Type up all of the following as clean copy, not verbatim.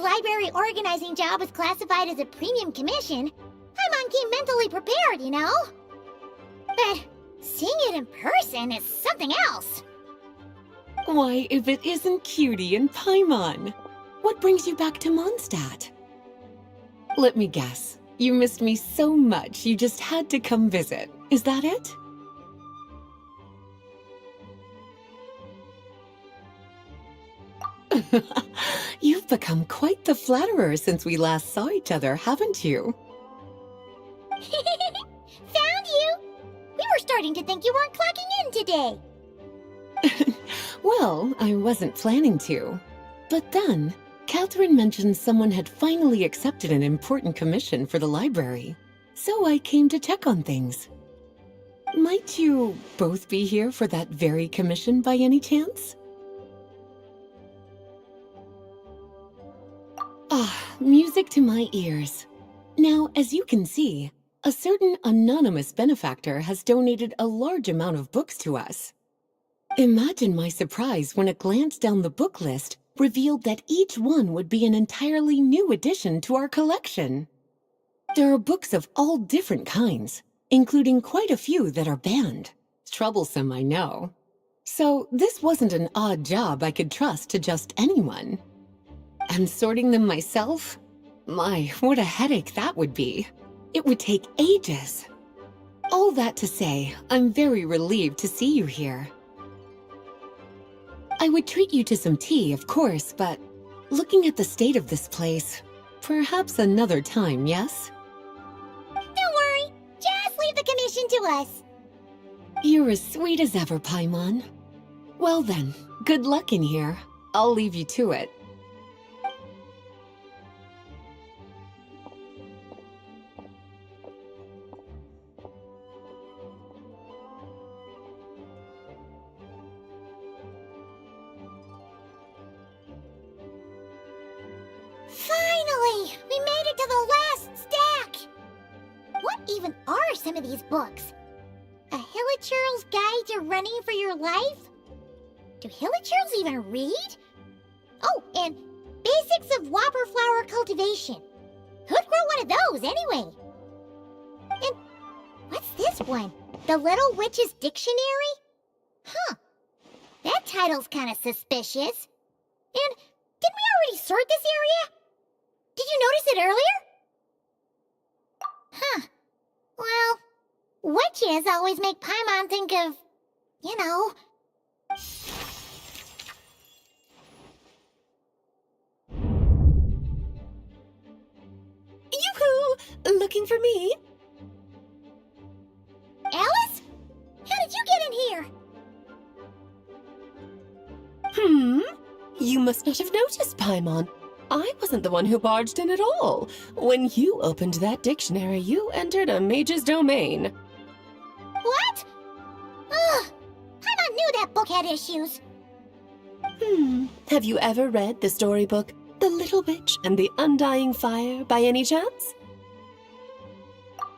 library organizing job was classified as a premium commission, Paimon came mentally prepared, you know? But seeing it in person is something else. Why, if it isn't Cutie and Paimon? What brings you back to Mondstadt? Let me guess. You missed me so much you just had to come visit. Is that it? You've become quite the flatterer since we last saw each other, haven't you? Found you! We were starting to think you weren't clocking in today. Well, I wasn't planning to. But then, Catherine mentioned someone had finally accepted an important commission for the library. So I came to check on things. Might you both be here for that very commission by any chance? Ah, music to my ears. Now, as you can see, a certain anonymous benefactor has donated a large amount of books to us. Imagine my surprise when a glance down the book list revealed that each one would be an entirely new addition to our collection. There are books of all different kinds, including quite a few that are banned. Troublesome, I know. So this wasn't an odd job I could trust to just anyone. And sorting them myself? My, what a headache that would be. It would take ages. All that to say, I'm very relieved to see you here. I would treat you to some tea, of course, but looking at the state of this place, perhaps another time, yes? Don't worry, just leave the commission to us. You're as sweet as ever, Paimon. Well then, good luck in here. I'll leave you to it. Finally! We made it to the last stack! What even are some of these books? A Hilichurl's Guide to Running for Your Life? Do Hilichurls even read? Oh, and Basics of Whopper Flower Cultivation. Who'd grow one of those, anyway? And what's this one? The Little Witch's Dictionary? Huh. That title's kind of suspicious. And didn't we already sort this area? Did you notice it earlier? Huh. Well, witches always make Paimon think of, you know... Yoo-hoo! Looking for me? Alice? How did you get in here? You must not have noticed, Paimon. I wasn't the one who barged in at all. When you opened that dictionary, you entered a mage's domain. What? Ugh. Paimon knew that book had issues. Have you ever read the storybook, The Little Witch and the Undying Fire, by any chance?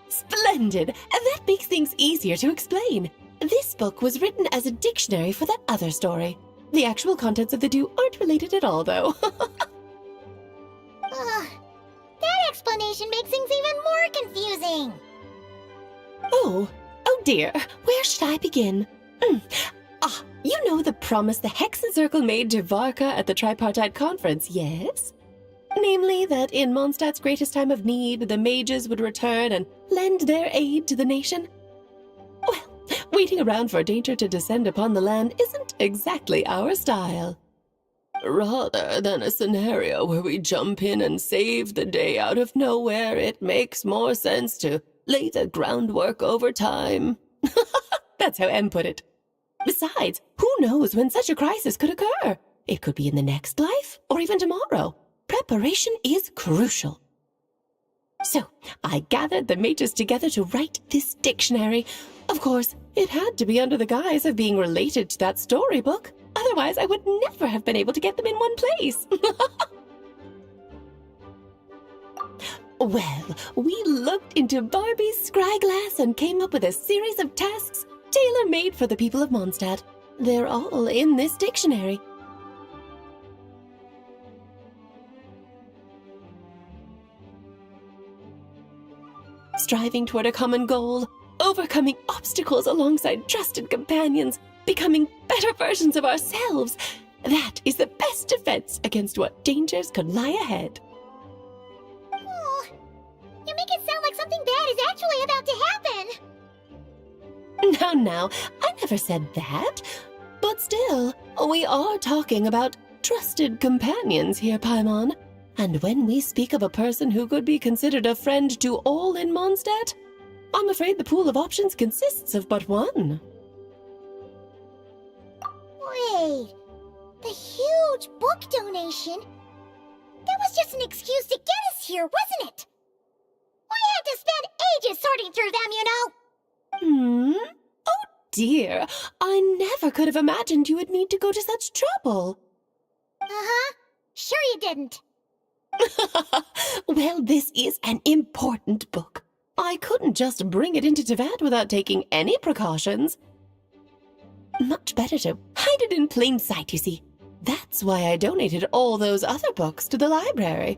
Splendid! And that makes things easier to explain. This book was written as a dictionary for that other story. The actual contents of the two aren't related at all, though. That explanation makes things even more confusing. Oh dear. Where should I begin? You know the promise the Hexen Circle made to Varka at the Tripartite Conference, yes? Namely, that in Mondstadt's greatest time of need, the mages would return and lend their aid to the nation? Well, waiting around for danger to descend upon the land isn't exactly our style. Rather than a scenario where we jump in and save the day out of nowhere, it makes more sense to lay the groundwork over time. That's how Em put it. Besides, who knows when such a crisis could occur? It could be in the next life, or even tomorrow. Preparation is crucial. So, I gathered the mages together to write this dictionary. Of course, it had to be under the guise of being related to that storybook. Otherwise, I would never have been able to get them in one place. Well, we looked into Barbie's scryglass and came up with a series of tasks tailor-made for the people of Mondstadt. They're all in this dictionary. striving toward a common goal, overcoming obstacles alongside trusted companions, becoming better versions of ourselves. That is the best defense against what dangers could lie ahead. Oh, you make it sound like something bad is actually about to happen. Now, I never said that. But still, we are talking about trusted companions here, Paimon. And when we speak of a person who could be considered a friend to all in Mondstadt, I'm afraid the pool of options consists of but one. Wait, the huge book donation? That was just an excuse to get us here, wasn't it? I had to spend ages sorting through them, you know. Oh dear, I never could have imagined you would need to go to such trouble. Uh-huh. Sure you didn't. Well, this is an important book. I couldn't just bring it into Teyvat without taking any precautions. Much better to hide it in plain sight, you see. That's why I donated all those other books to the library.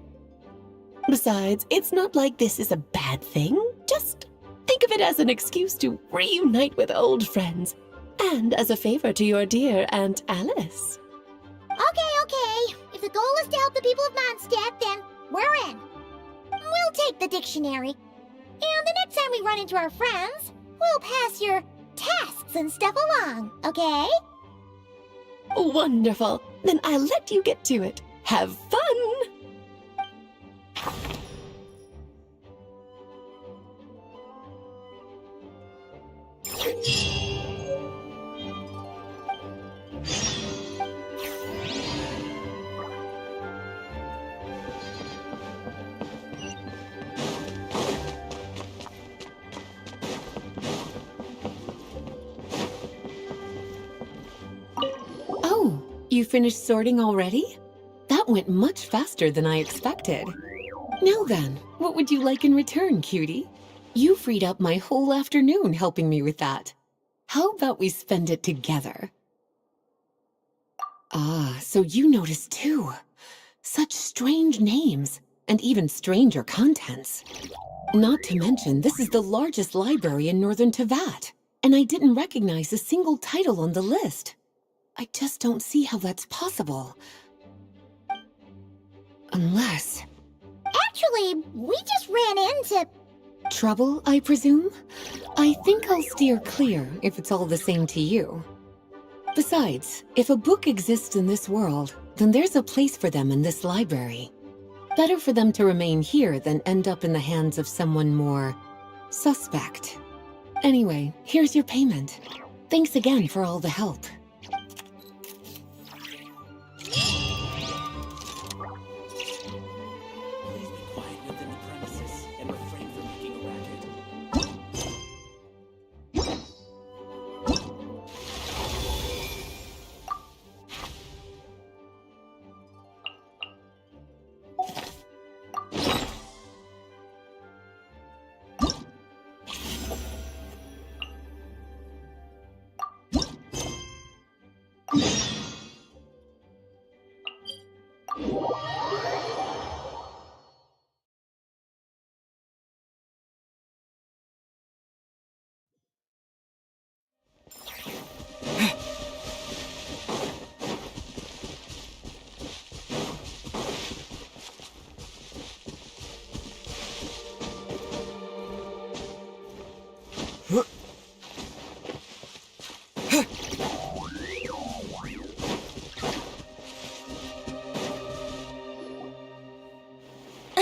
Besides, it's not like this is a bad thing. Just think of it as an excuse to reunite with old friends, and as a favor to your dear Aunt Alice. Okay. If the goal is to help the people of Mondstadt, then we're in. We'll take the dictionary. And the next time we run into our friends, we'll pass your tasks and stuff along, okay? Wonderful. Then I'll let you get to it. Have fun! Oh, you finished sorting already? That went much faster than I expected. Now then, what would you like in return, cutie? You freed up my whole afternoon helping me with that. How about we spend it together? Ah, so you noticed too. Such strange names, and even stranger contents. Not to mention, this is the largest library in northern Teyvat, and I didn't recognize a single title on the list. I just don't see how that's possible. Unless... Actually, we just ran into... Trouble, I presume? I think I'll steer clear if it's all the same to you. Besides, if a book exists in this world, then there's a place for them in this library. Better for them to remain here than end up in the hands of someone more... suspect. Anyway, here's your payment. Thanks again for all the help. Please be quiet within the premises and refrain from making a racket.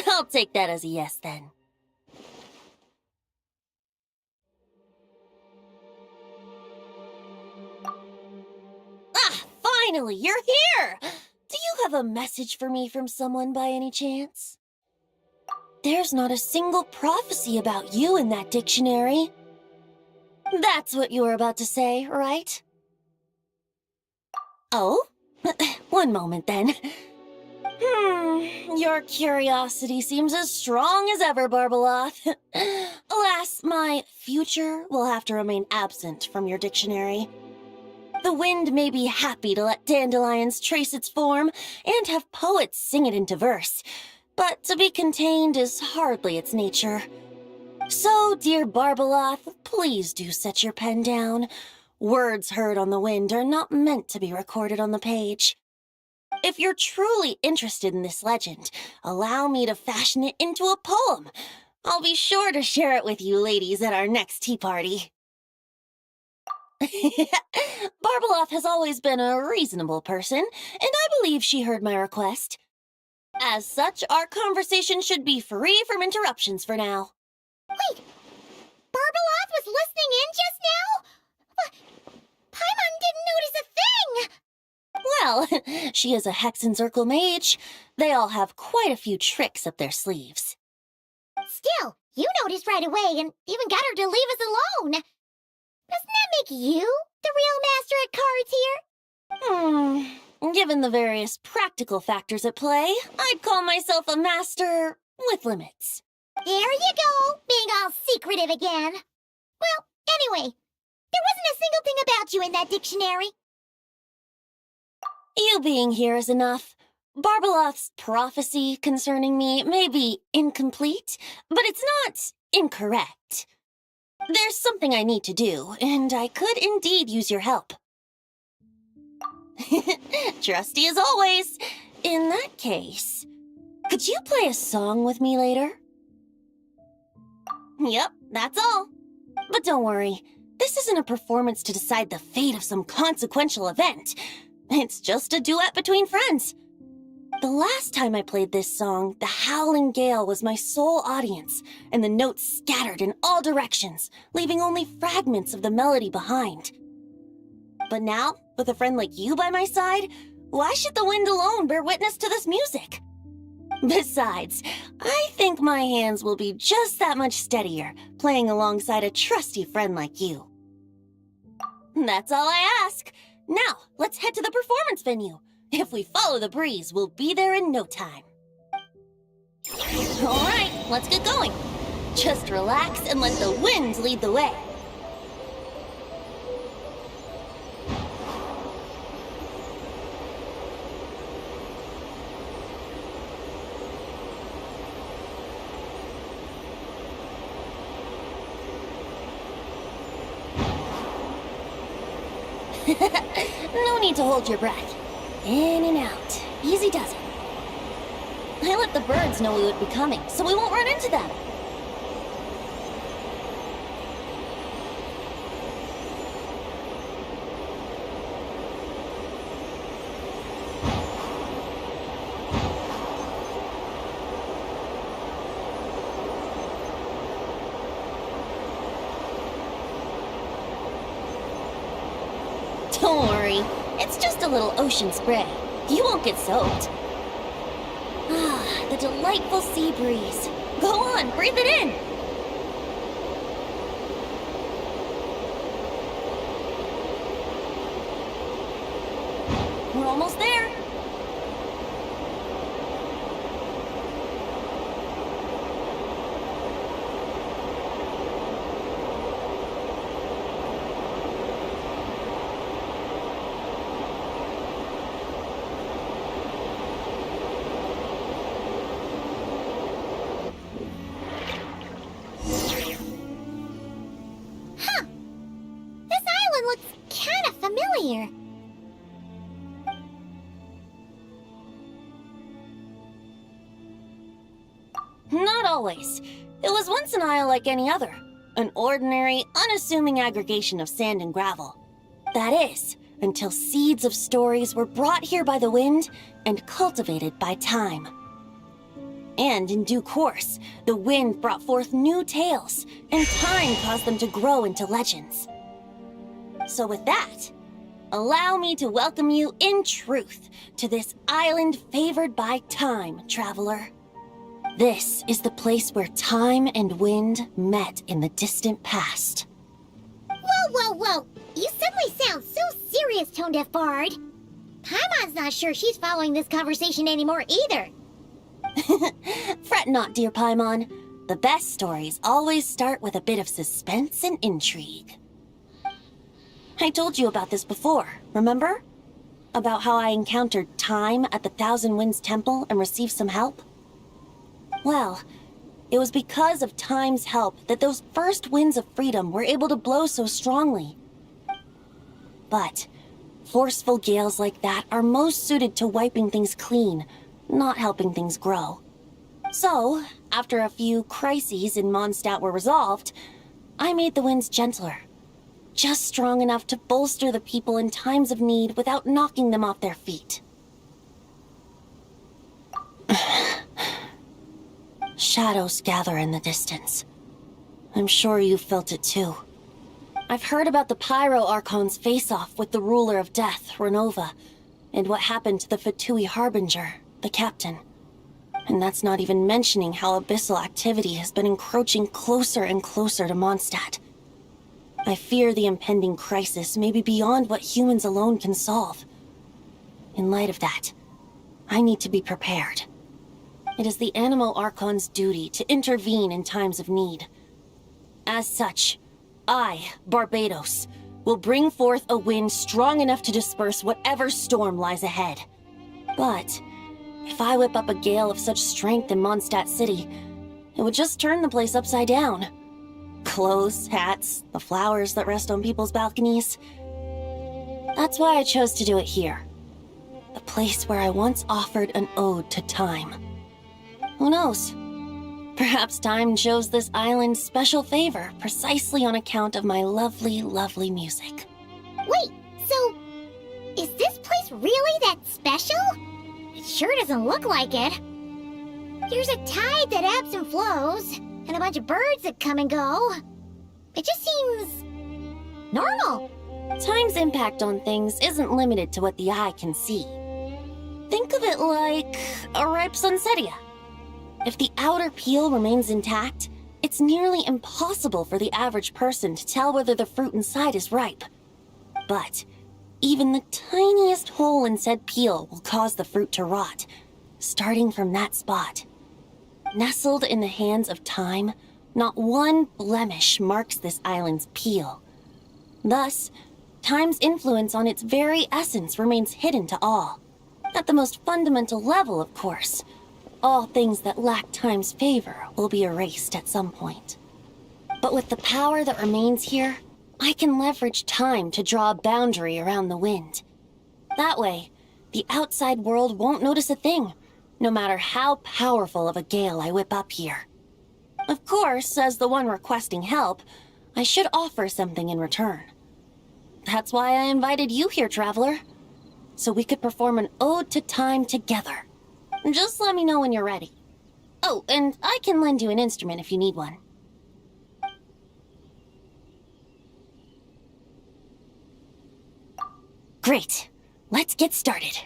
I'll take that as a yes, then. Ah, finally, you're here! Do you have a message for me from someone by any chance? There's not a single prophecy about you in that dictionary. That's what you were about to say, right? Oh? One moment, then. Your curiosity seems as strong as ever, Barbeloth. Alas, my future will have to remain absent from your dictionary. The wind may be happy to let dandelions trace its form and have poets sing it into verse, but to be contained is hardly its nature. So, dear Barbeloth, please do set your pen down. Words heard on the wind are not meant to be recorded on the page. If you're truly interested in this legend, allow me to fashion it into a poem. I'll be sure to share it with you ladies at our next tea party. Barbeloth has always been a reasonable person, and I believe she heard my request. As such, our conversation should be free from interruptions for now. Wait, Barbeloth was listening in just now? Paimon didn't notice a thing! Well, she is a Hexencircle mage. They all have quite a few tricks up their sleeves. Still, you noticed right away and even got her to leave us alone. Doesn't that make you the real master at cards here? Given the various practical factors at play, I'd call myself a master with limits. There you go, being all secretive again. Well, anyway, there wasn't a single thing about you in that dictionary. You being here is enough. Barbeloth's prophecy concerning me may be incomplete, but it's not incorrect. There's something I need to do, and I could indeed use your help. Trusty as always. In that case, could you play a song with me later? Yep, that's all. But don't worry, this isn't a performance to decide the fate of some consequential event. It's just a duet between friends. The last time I played this song, the howling gale was my sole audience, and the notes scattered in all directions, leaving only fragments of the melody behind. But now, with a friend like you by my side, why should the wind alone bear witness to this music? Besides, I think my hands will be just that much steadier, playing alongside a trusty friend like you. That's all I ask. Now, let's head to the performance venue. If we follow the breeze, we'll be there in no time. All right, let's get going. Just relax and let the wind lead the way. No need to hold your breath. In and out. Easy does it. I let the birds know we would be coming, so we won't run into them. Don't worry, it's just a little ocean spray. You won't get soaked. Ah, the delightful sea breeze. Go on, breathe it in. We're almost there. Familiar. Not always. It was once an isle like any other. An ordinary, unassuming aggregation of sand and gravel. That is, until seeds of stories were brought here by the wind and cultivated by time. And in due course, the wind brought forth new tales, and time caused them to grow into legends. So with that, allow me to welcome you in truth to this island favored by time, traveler. This is the place where time and wind met in the distant past. Whoa. You suddenly sound so serious, Tone Deaf Bard. Paimon's not sure she's following this conversation anymore either. Fret not, dear Paimon. The best stories always start with a bit of suspense and intrigue. I told you about this before, remember? About how I encountered Time at the Thousand Winds Temple and received some help? Well, It was because of time's help that those first winds of freedom were able to blow so strongly. But forceful gales like that are most suited to wiping things clean, not helping things grow. So, after a few crises in Mondstadt were resolved, I made the winds gentler. Just strong enough to bolster the people in times of need without knocking them off their feet. Shadows gather in the distance. I'm sure you felt it too. I've heard about the Pyro Archon's face-off with the ruler of death, Renova, and what happened to the Fatui Harbinger, the captain. And that's not even mentioning how abyssal activity has been encroaching closer and closer to Mondstadt. I fear the impending crisis may be beyond what humans alone can solve. In light of that, I need to be prepared. It is the Animal Archon's duty to intervene in times of need. As such, I, Barbados, will bring forth a wind strong enough to disperse whatever storm lies ahead. But if I whip up a gale of such strength in Mondstadt City, it would just turn the place upside down. Clothes, hats, the flowers that rest on people's balconies. That's why I chose to do it here. The place where I once offered an ode to time. Who knows? Perhaps time shows this island special favor precisely on account of my lovely, lovely music. Wait, so is this place really that special? It sure doesn't look like it. There's a tide that ebbs and flows, and a bunch of birds that come and go. It just seems normal. Time's impact on things isn't limited to what the eye can see. Think of it like a ripe sunsetia. If the outer peel remains intact, it's nearly impossible for the average person to tell whether the fruit inside is ripe. But even the tiniest hole in said peel will cause the fruit to rot, starting from that spot. Nestled in the hands of time, not one blemish marks this island's peel. Thus, time's influence on its very essence remains hidden to all. At the most fundamental level, of course. All things that lack time's favor will be erased at some point. But with the power that remains here, I can leverage time to draw a boundary around the wind. That way, the outside world won't notice a thing, no matter how powerful of a gale I whip up here. Of course, as the one requesting help, I should offer something in return. That's why I invited you here, traveler. So we could perform an ode to time together. Just let me know when you're ready. Oh, and I can lend you an instrument if you need one. Great. Let's get started.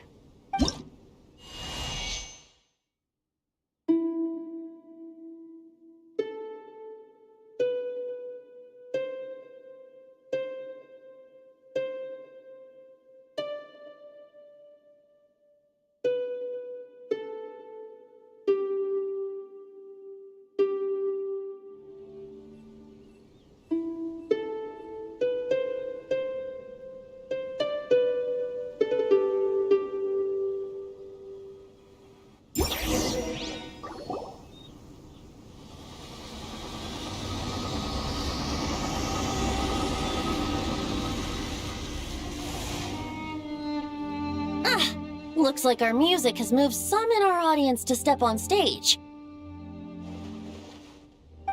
Looks like our music has moved some in our audience to step on stage.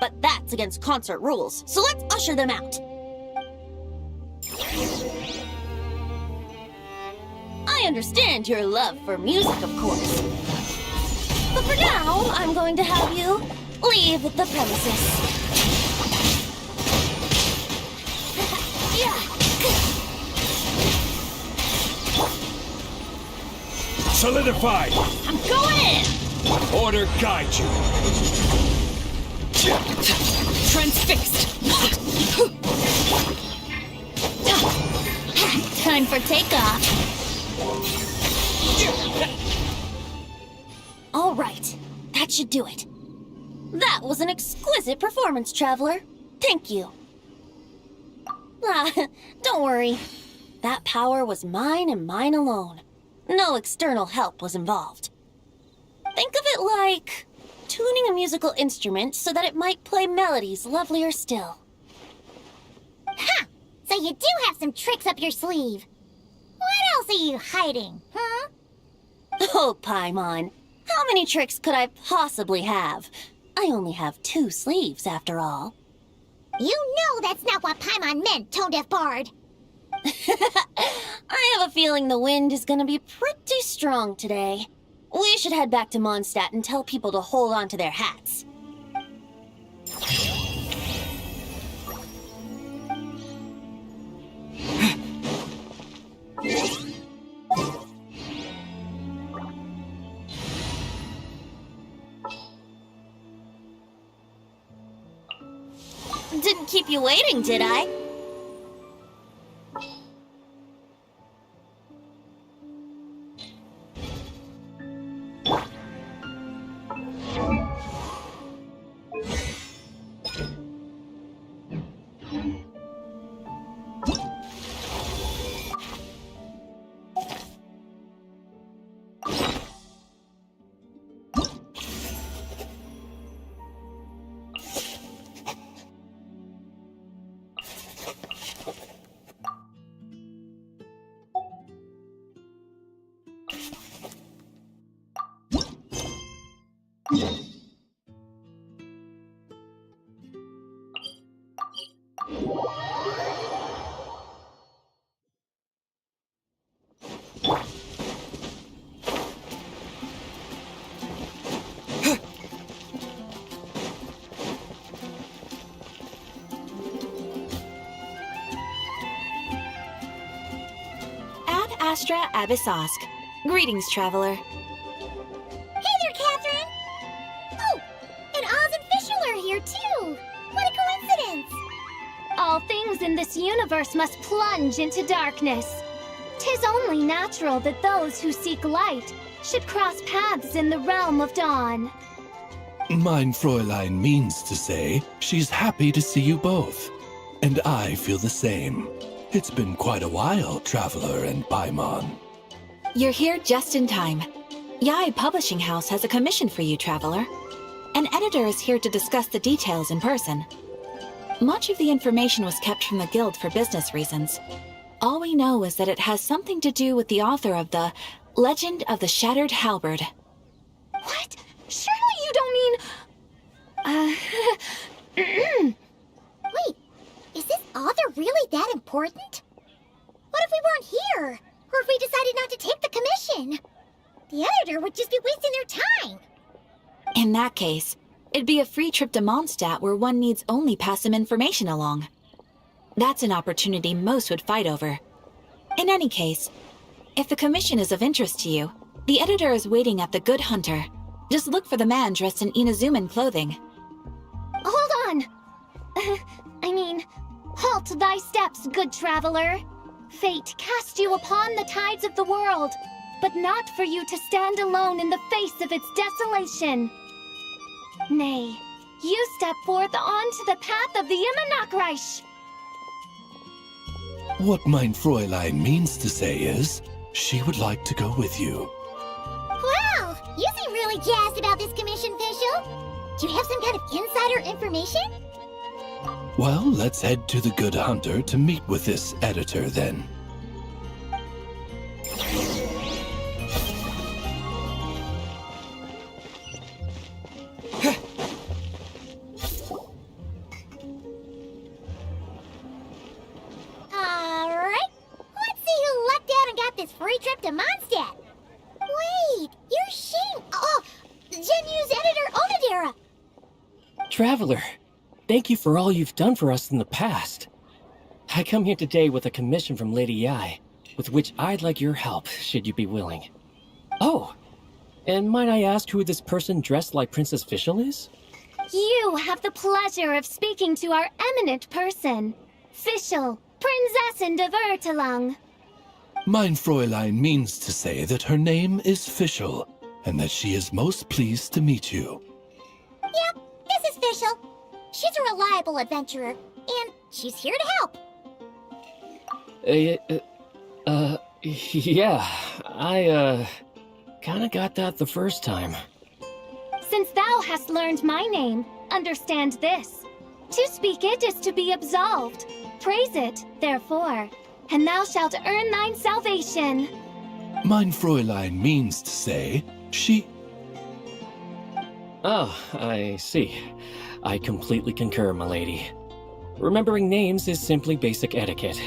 But that's against concert rules, so let's usher them out. I understand your love for music, of course. But for now, I'm going to have you leave the premises. Yeah. Solidified! I'm going in! Order guide you! Transfixed! Time for takeoff! All right, that should do it. That was an exquisite performance, Traveler. Thank you. Don't worry. That power was mine and mine alone. No external help was involved. Think of it like tuning a musical instrument so that it might play melodies lovelier still. Ha! So you do have some tricks up your sleeve. What else are you hiding, huh? Oh, Paimon, how many tricks could I possibly have? I only have 2 sleeves, after all. You know that's not what Paimon meant, Tone-Deaf Bard. I have a feeling the wind is gonna be pretty strong today. We should head back to Mondstadt and tell people to hold on to their hats. Didn't keep you waiting, did I? Astra Abyssosque. Greetings, traveler. Hey there, Catherine! Oh, and Oz and Fischl are here too! What a coincidence! All things in this universe must plunge into darkness. 'Tis only natural that those who seek light should cross paths in the realm of dawn. Mein Fräulein means to say she's happy to see you both. And I feel the same. It's been quite a while, Traveler and Paimon. You're here just in time. Yai Publishing House has a commission for you, traveler. An editor is here to discuss the details in person. Much of the information was kept from the guild for business reasons. All we know is that it has something to do with the author of the Legend of the Shattered Halberd. What? Surely you don't mean... Wait, is this author really that important? What if we weren't here? Or if we decided not to take the commission? The editor would just be wasting their time. In that case, it'd be a free trip to Mondstadt where one needs only pass some information along. That's an opportunity most would fight over. In any case, if the commission is of interest to you, the editor is waiting at the Good Hunter. Just look for the man dressed in Inazuman clothing. Hold on! Halt thy steps, good traveler. Fate cast you upon the tides of the world, but not for you to stand alone in the face of its desolation. Nay, you step forth onto the path of the Immanakreich. What Mein Fräulein means to say is, she would like to go with you. Wow, you seem really jazzed about this commission, Fischl. Do you have some kind of insider information? Well, let's head to the Good Hunter to meet with this editor then. Alright, let's see who lucked out and got this free trip to Mondstadt. Wait, you're Shane. Oh, Genu's editor, Onodera. Traveler, thank you for all you've done for us in the past. I come here today with a commission from Lady Yai, with which I'd like your help, should you be willing. Oh, and might I ask who this person dressed like Princess Fischl is? You have the pleasure of speaking to our eminent person, Fischl, Prinzessin de Vertalang. Mein Fräulein means to say that her name is Fischl, and that she is most pleased to meet you. Yep, this is Fischl. She's a reliable adventurer, and she's here to help. Yeah, I kinda got that the first time. Since thou hast learned my name, understand this. To speak it is to be absolved. Praise it, therefore, and thou shalt earn thine salvation. Mein Fräulein means to say, she... Oh, I see. I completely concur, milady. Remembering names is simply basic etiquette.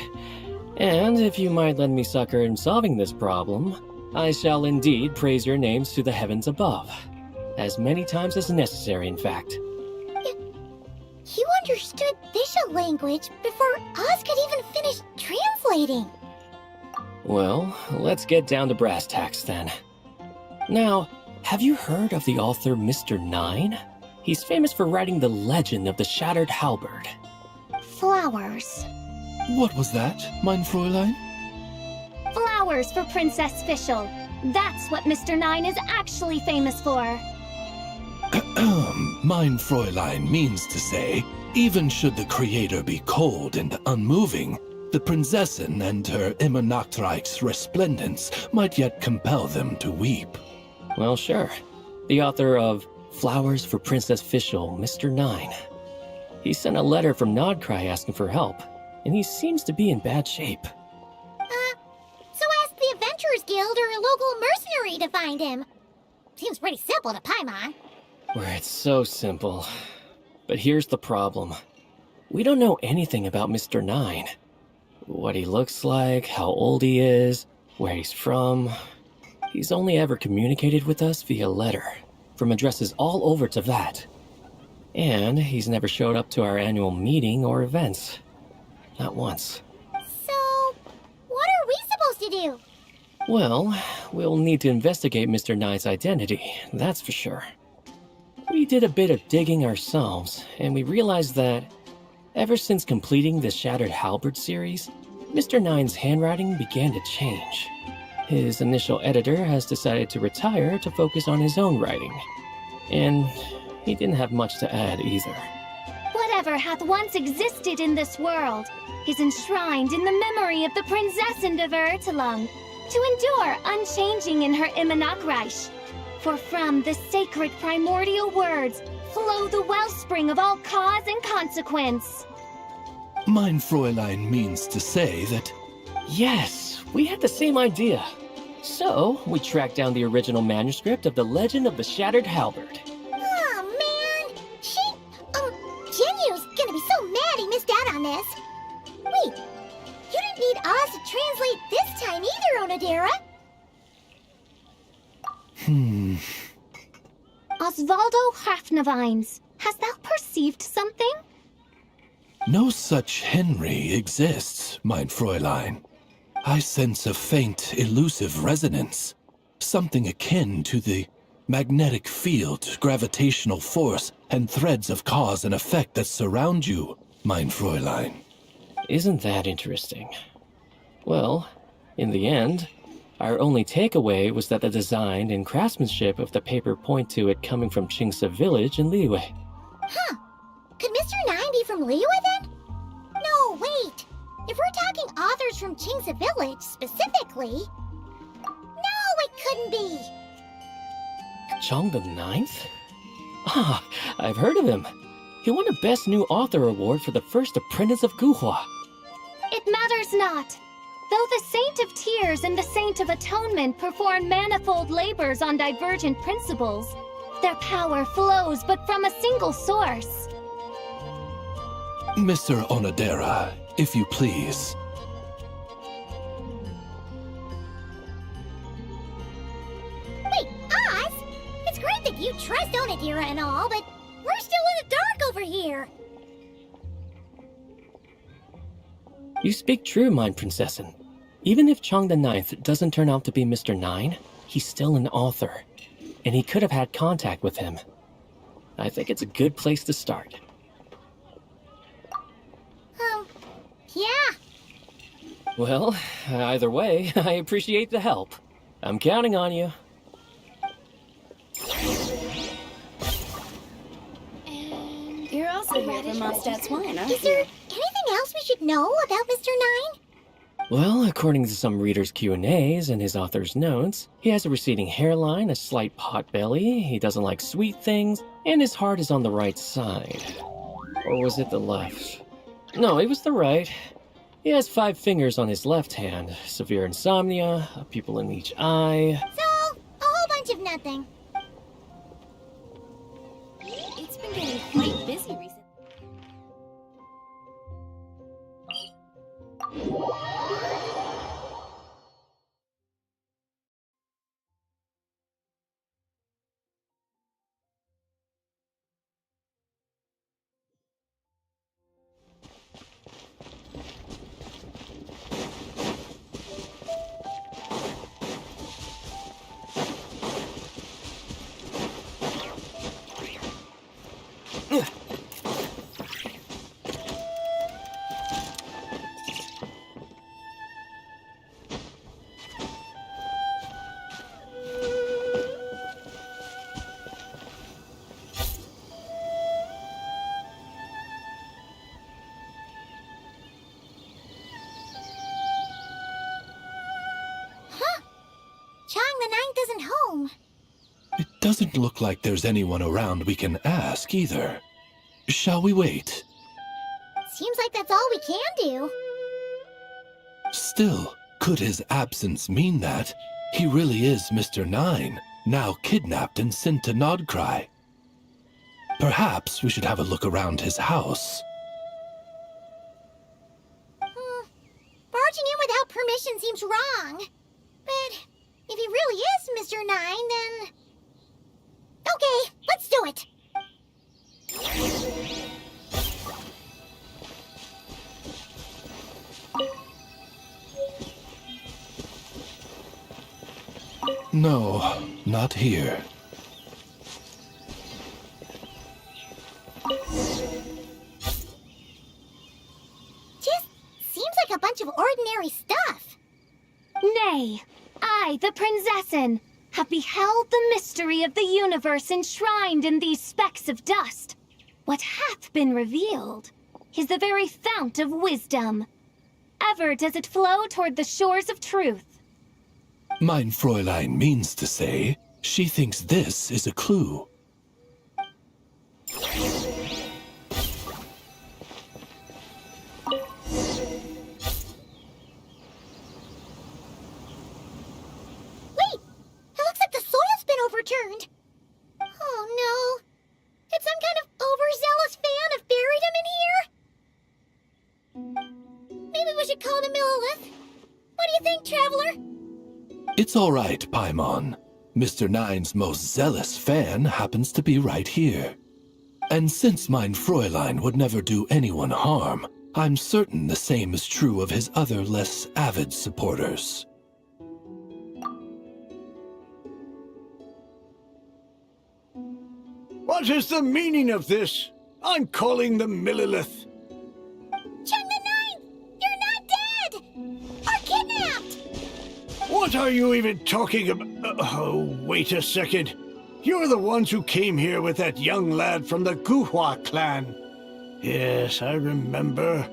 And if you might lend me succor in solving this problem, I shall indeed praise your names to the heavens above. As many times as necessary, in fact. You understood Visual language before Oz could even finish translating. Well, let's get down to brass tacks then. Now, have you heard of the author Mr. Nine? He's famous for writing the legend of the Shattered Halberd. Flowers. What was that, mein Fräulein? Flowers for Princess Fischl. That's what Mr. Nine is actually famous for. Mein Fräulein means to say, even should the creator be cold and unmoving, the Prinzessin and her immer Nachtreich's resplendence might yet compel them to weep. Well, sure. The author of Flowers for Princess Fischl, Mr. Nine. He sent a letter from Nodcry asking for help, and he seems to be in bad shape. So ask the Adventurers Guild or a local mercenary to find him. Seems pretty simple to Paimon. Where it's so simple. But here's the problem. We don't know anything about Mr. Nine. What he looks like, how old he is, where he's from. He's only ever communicated with us via letter, from addresses all over Teyvat. And he's never showed up to our annual meeting or events. Not once. So, what are we supposed to do? Well, we'll need to investigate Mr. Nine's identity, that's for sure. We did a bit of digging ourselves, and we realized that ever since completing the Shattered Halberd series, Mr. Nine's handwriting began to change. His initial editor has decided to retire to focus on his own writing. And he didn't have much to add either. Whatever hath once existed in this world is enshrined in the memory of the Prinzessin de Veritelung, to endure unchanging in her Immanakreich. For from the sacred primordial words flow the wellspring of all cause and consequence. Mein Fräulein means to say that... Yes, we had the same idea. So, we tracked down the original manuscript of The Legend of the Shattered Halberd. Oh man, Genyu's gonna be so mad he missed out on this. Wait, you didn't need Oz to translate this time either, Onodera. Osvaldo Hafnavines, hast thou perceived something? No such Henry exists, mein Fräulein. I sense a faint, elusive resonance. Something akin to the magnetic field, gravitational force, and threads of cause and effect that surround you, mein Fräulein. Isn't that interesting? Well, in the end, our only takeaway was that the design and craftsmanship of the paper point to it coming from Qingsa village in Liyue. Huh. Could Mr. Nine be from Liyue then? No, wait. If we're talking authors from Qingsa village specifically... No, it couldn't be. Chong the Ninth? Ah, I've heard of him. He won a Best New Author award for the first apprentice of Guhua. It matters not. Though the Saint of Tears and the Saint of Atonement perform manifold labors on divergent principles, their power flows but from a single source. Mr. Onodera, if you please. Wait, Oz? It's great that you trust Onodera and all, but we're still in the dark over here. You speak true, mein Prinzessin. Even if Chong the Ninth doesn't turn out to be Mr. Nine, he's still an author, and he could have had contact with him. I think it's a good place to start. Yeah. Well, either way, I appreciate the help. I'm counting on you. And you're also here for Mondstadt's wine, aren't Is there you? anything else we should know about Mr. Nine? Well, according to some readers' Q&As and his author's notes, he has a receding hairline, a slight pot belly, he doesn't like sweet things, and his heart is on the right side. Or was it the left? No, it was the right. He has 5 fingers on his left hand, severe insomnia, a pupil in each eye. So, a whole bunch of nothing. It's been getting quite busy recently. Chang the Ninth isn't home. It doesn't look like there's anyone around we can ask either. Shall we wait? Seems like that's all we can do. Still, could his absence mean that he really is Mr. Nine, now kidnapped and sent to Nodcry? Perhaps we should have a look around his house. Barging in without permission seems wrong. But if he really is Mr. Nine, then... Okay, let's do it. No, not here. Just seems like a bunch of ordinary stuff. Nay, I, the Prinzessin, have beheld the mystery of the universe enshrined in these specks of dust. What hath been revealed is the very fount of wisdom. Ever does it flow toward the shores of truth. Mein Fräulein means to say, she thinks this is a clue. Wait! It looks like the soil's been overturned. Oh no. Did some kind of overzealous fan have buried him in here? Maybe we should call the Millilith. What do you think, Traveler? It's all right, Paimon. Mr. Nine's most zealous fan happens to be right here. And since Mein Fräulein would never do anyone harm, I'm certain the same is true of his other less avid supporters. What is the meaning of this? I'm calling the Millilith. Chang the Ninth! You're not dead! Or kidnapped! What are you even talking about? Oh, wait a second. You're the ones who came here with that young lad from the Guhua clan. Yes, I remember.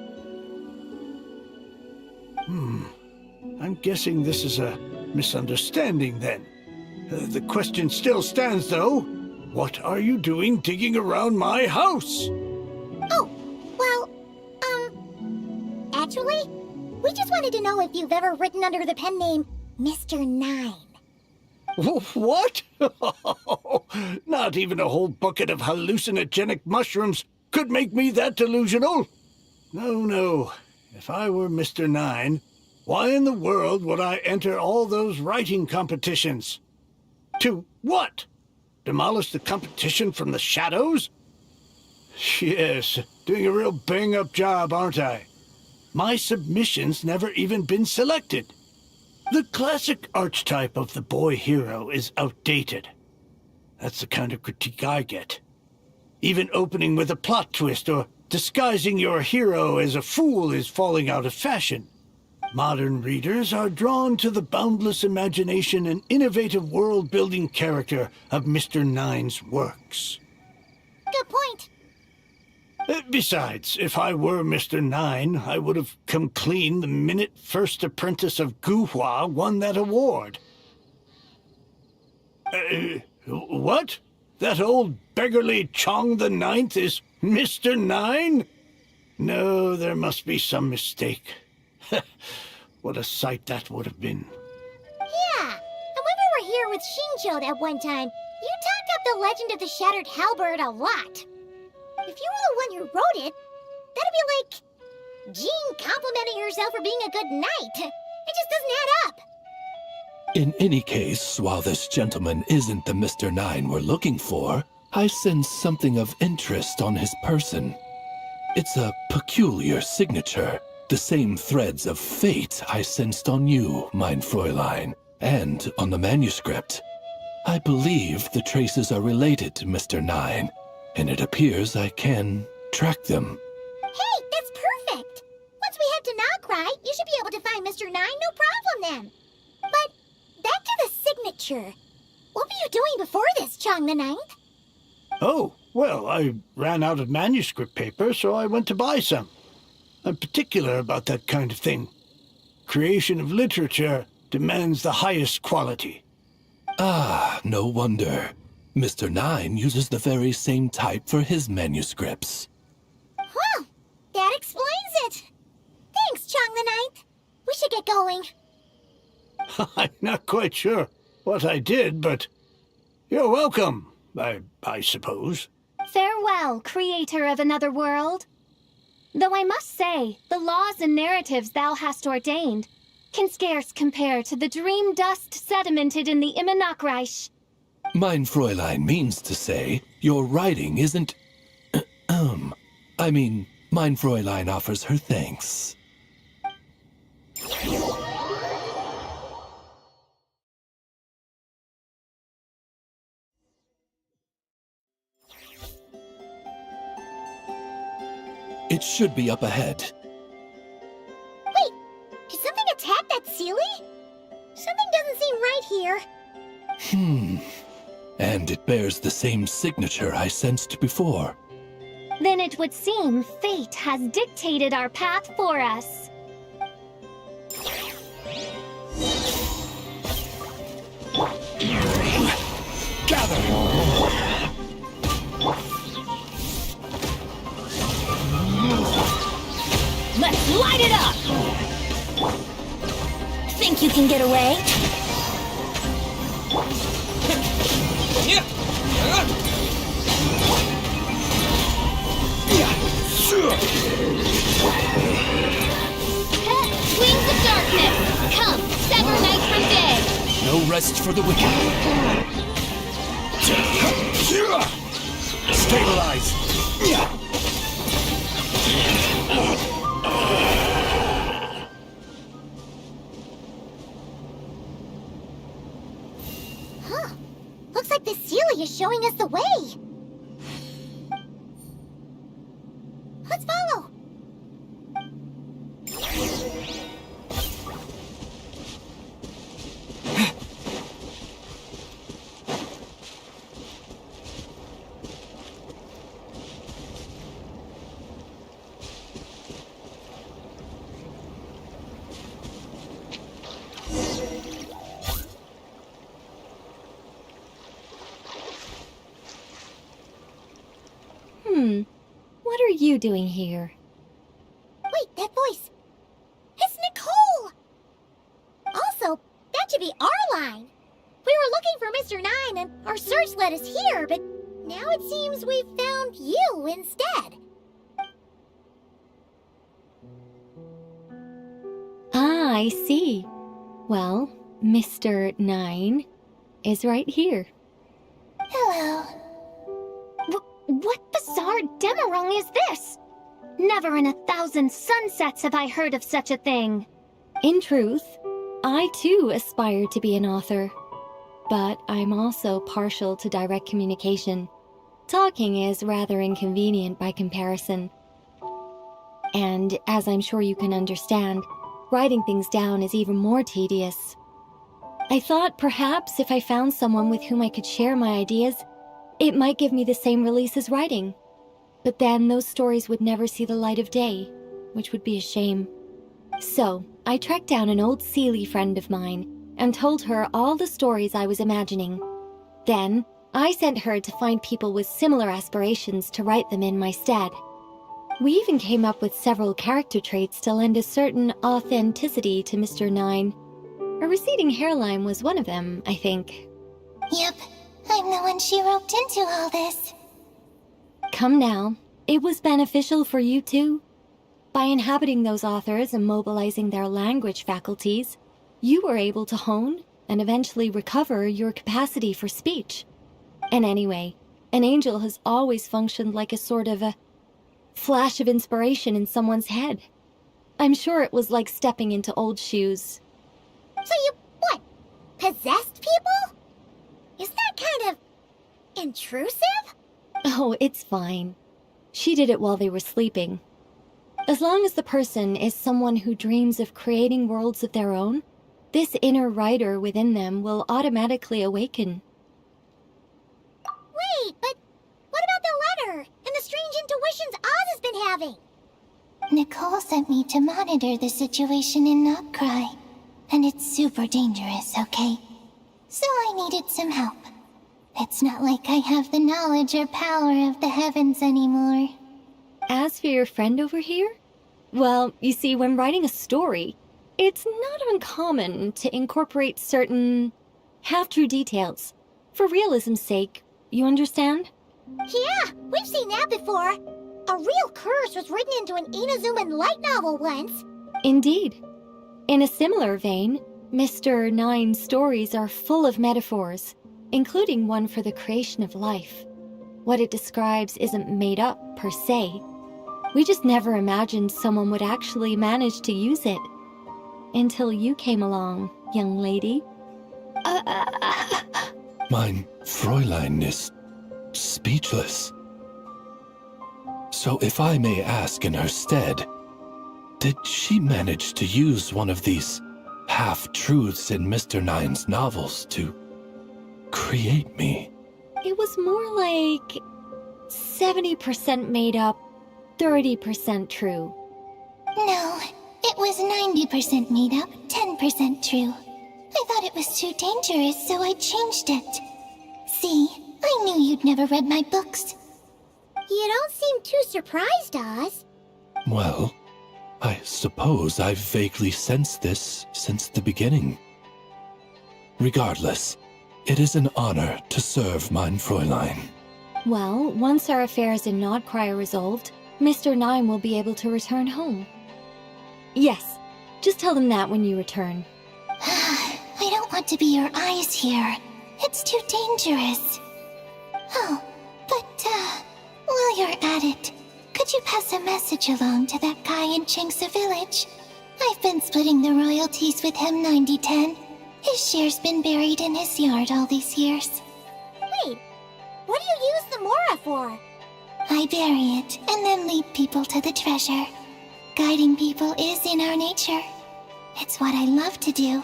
I'm guessing this is a misunderstanding then. The question still stands though. What are you doing digging around my house? Oh, well, actually, we just wanted to know if you've ever written under the pen name Mr. Nine. What? Not even a whole bucket of hallucinogenic mushrooms could make me that delusional. No. If I were Mr. Nine, why in the world would I enter all those writing competitions? To what? Demolish the competition from the shadows? Yes, doing a real bang-up job, aren't I? My submission's never even been selected. The classic archetype of the boy hero is outdated. That's the kind of critique I get. Even opening with a plot twist or disguising your hero as a fool is falling out of fashion. Modern readers are drawn to the boundless imagination and innovative world-building character of Mr. Nine's works. Good point. Besides, if I were Mr. Nine, I would have come clean the minute First Apprentice of Guhua won that award. What? That old beggarly Chong the Ninth is Mr. Nine? No, there must be some mistake. What a sight that would have been. Yeah, and when we were here with Shincho that one time, you talked up the legend of the Shattered Halberd a lot. If you were the one who wrote it, that'd be like Jean complimenting herself for being a good knight. It just doesn't add up. In any case, while this gentleman isn't the Mr. Nine we're looking for, I sense something of interest on his person. It's a peculiar signature, the same threads of fate I sensed on you, mein Fräulein, and on the manuscript. I believe the traces are related to Mr. Nine, and it appears I can track them. Hey, that's perfect! Once we head to Nokrai, you should be able to find Mr. Nine, no problem then. But back to the signature. What were you doing before this, Chong the Ninth? Oh, well, I ran out of manuscript paper, so I went to buy some. I'm particular about that kind of thing. Creation of literature demands the highest quality. Ah, no wonder. Mr. Nine uses the very same type for his manuscripts. Well, that explains it. Thanks, Chong the Ninth. We should get going. I'm not quite sure what I did, but you're welcome, I suppose. Farewell, creator of another world. Though I must say, the laws and narratives thou hast ordained can scarce compare to the dream dust sedimented in the Immanokreich. Mein Fräulein means to say, your writing isn't... I mean, mein Fräulein offers her thanks. It should be up ahead. Wait, did something attack that Sealy? Something doesn't seem right here. And it bears the same signature I sensed before. Then it would seem fate has dictated our path for us. Let's light it up! Think you can get away? Wings of darkness, come, sever night from day. No rest for the wicked. Stabilize! Huh. Looks like the Sealy is showing us the way. Let's follow. What are you doing here? Wait, that voice. It's Nicole! Also, that should be our line. We were looking for Mr. Nine and our search led us here, but now it seems we've found you instead. Ah, I see. Well, Mr. Nine is right here. Hello. What bizarre demarung is this? Never in 1,000 sunsets have I heard of such a thing. In truth, I too aspire to be an author. But I'm also partial to direct communication. Talking is rather inconvenient by comparison. And as I'm sure you can understand, writing things down is even more tedious. I thought perhaps if I found someone with whom I could share my ideas, it might give me the same release as writing. But then those stories would never see the light of day, which would be a shame. So, I tracked down an old Seelie friend of mine and told her all the stories I was imagining. Then, I sent her to find people with similar aspirations to write them in my stead. We even came up with several character traits to lend a certain authenticity to Mr. Nine. A receding hairline was one of them, I think. Yep, I'm the one she roped into all this. Come now, it was beneficial for you too. By inhabiting those authors and mobilizing their language faculties, you were able to hone and eventually recover your capacity for speech. And anyway, an angel has always functioned like a sort of a flash of inspiration in someone's head. I'm sure it was like stepping into old shoes. So you, what, possessed people? Isn't that kind of intrusive? Oh, it's fine. She did it while they were sleeping. As long as the person is someone who dreams of creating worlds of their own, this inner writer within them will automatically awaken. Wait, but what about the letter and the strange intuitions Oz has been having? Nicole sent me to monitor the situation in Knockcry, and it's super dangerous, okay? So I needed some help. It's not like I have the knowledge or power of the heavens anymore. As for your friend over here? Well, you see, when writing a story, it's not uncommon to incorporate certain half-true details. For realism's sake, you understand? Yeah, we've seen that before. A real curse was written into an Inazuman light novel once. Indeed. In a similar vein, Mr. Nine's stories are full of metaphors, including one for the creation of life. What it describes isn't made up, per se. We just never imagined someone would actually manage to use it. Until you came along, young lady. Mein Fräulein is speechless. So if I may ask in her stead, did she manage to use one of these half-truths in Mr. Nine's novels to create me? It was more like 70% made up, 30% true. No, it was 90% made up, 10% true. I thought it was too dangerous, so I changed it. See, I knew you'd never read my books. You don't seem too surprised, Oz. Well, I suppose I've vaguely sensed this since the beginning. Regardless, it is an honor to serve mein Fräulein. Well, once our affairs in Nodcry are resolved, Mr. Nine will be able to return home. Yes, just tell them that when you return. I don't want to be your eyes here. It's too dangerous. Oh, but, while you're at it, could you pass a message along to that guy in Chingsa Village? I've been splitting the royalties with him 90-10. His share's been buried in his yard all these years. Wait, what do you use the Mora for? I bury it and then lead people to the treasure. Guiding people is in our nature. It's what I love to do.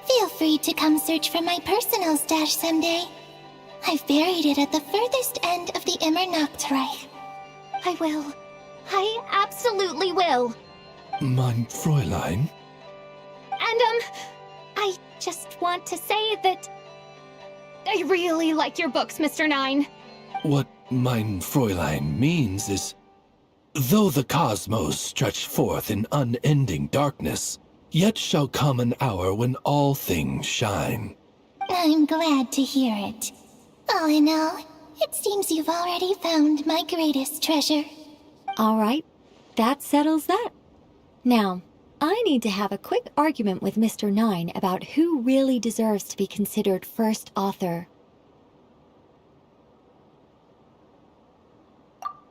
Feel free to come search for my personal stash someday. I've buried it at the furthest end of the Immernachtreich. I will. I absolutely will. Mein Fräulein? And, I just want to say that I really like your books, Mr. Nine. What mein Fräulein means is, though the cosmos stretch forth in unending darkness, yet shall come an hour when all things shine. I'm glad to hear it. All in all, it seems you've already found my greatest treasure. All right, that settles that. Now, I need to have a quick argument with Mr. Nine about who really deserves to be considered first author.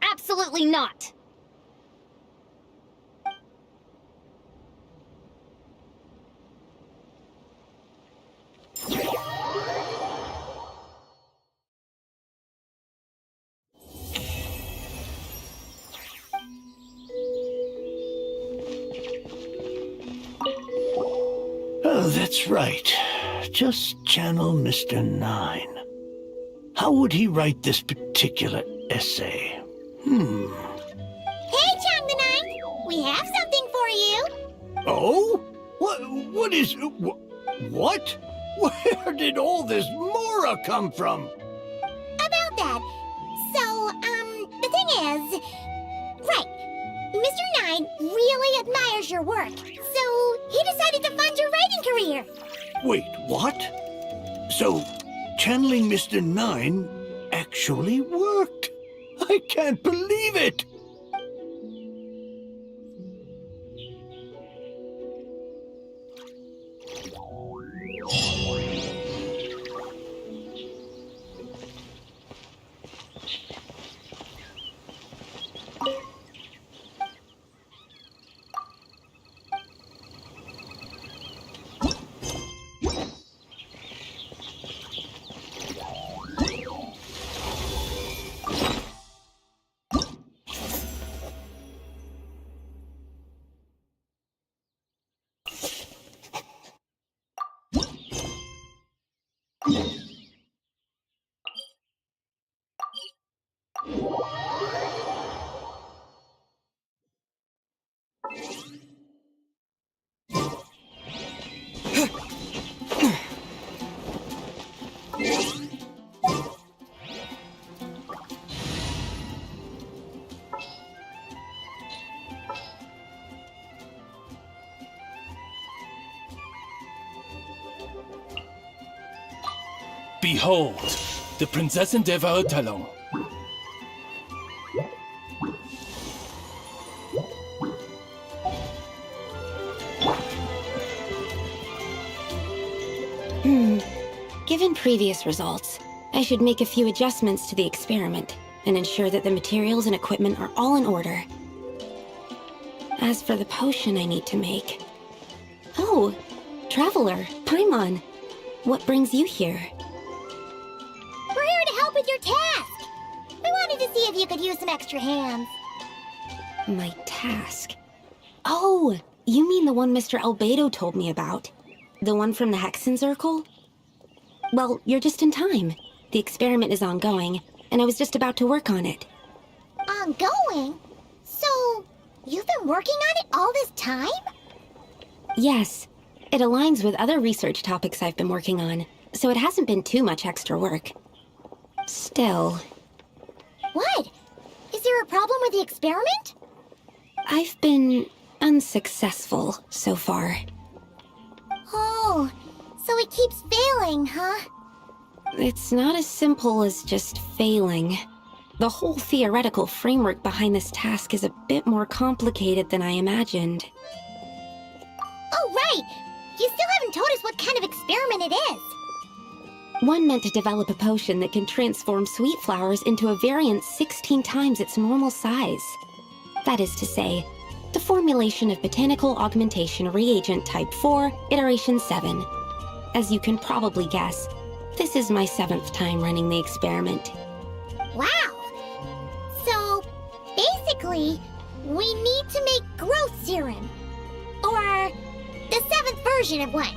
Absolutely not! Oh, that's right. Just channel Mr. Nine. How would he write this particular essay? Hey, Chang the Ninth! We have something for you! Oh? What is... What? Where did all this Mora come from? About that. So, the thing is... Right. Mr. Nine really admires your work, so he decided to fund your writing career. Wait, what? So, channeling Mr. Nine actually worked. I can't believe it. Behold, the Prinzessin der Verurteilung. Given previous results, I should make a few adjustments to the experiment and ensure that the materials and equipment are all in order. As for the potion I need to make... Oh, Traveler, Paimon, what brings you here? We're here to help with your task. We wanted to see if you could use some extra hands. My task? Oh, you mean the one Mr. Albedo told me about? The one from the Hexenzirkel? Well, you're just in time. The experiment is ongoing, and I was just about to work on it. Ongoing? So, you've been working on it all this time? Yes. It aligns with other research topics I've been working on, so it hasn't been too much extra work. Still... What? Is there a problem with the experiment? I've been unsuccessful so far. Oh, so it keeps failing, huh? It's not as simple as just failing. The whole theoretical framework behind this task is a bit more complicated than I imagined. Oh, right! You still haven't told us what kind of experiment it is. One meant to develop a potion that can transform sweet flowers into a variant 16 times its normal size. That is to say, the formulation of Botanical Augmentation Reagent Type 4, Iteration 7. As you can probably guess, this is my 7th time running the experiment. Wow! So, basically, we need to make growth serum. Or the 7th version of one.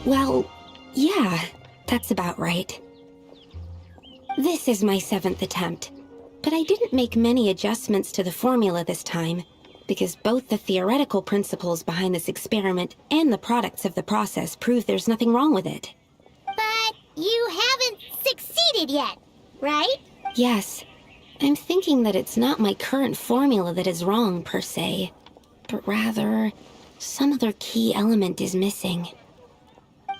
Well, yeah, that's about right. This is my 7th attempt, but I didn't make many adjustments to the formula this time, because both the theoretical principles behind this experiment and the products of the process prove there's nothing wrong with it. But you haven't succeeded yet, right? Yes, I'm thinking that it's not my current formula that is wrong, per se, but rather, some other key element is missing.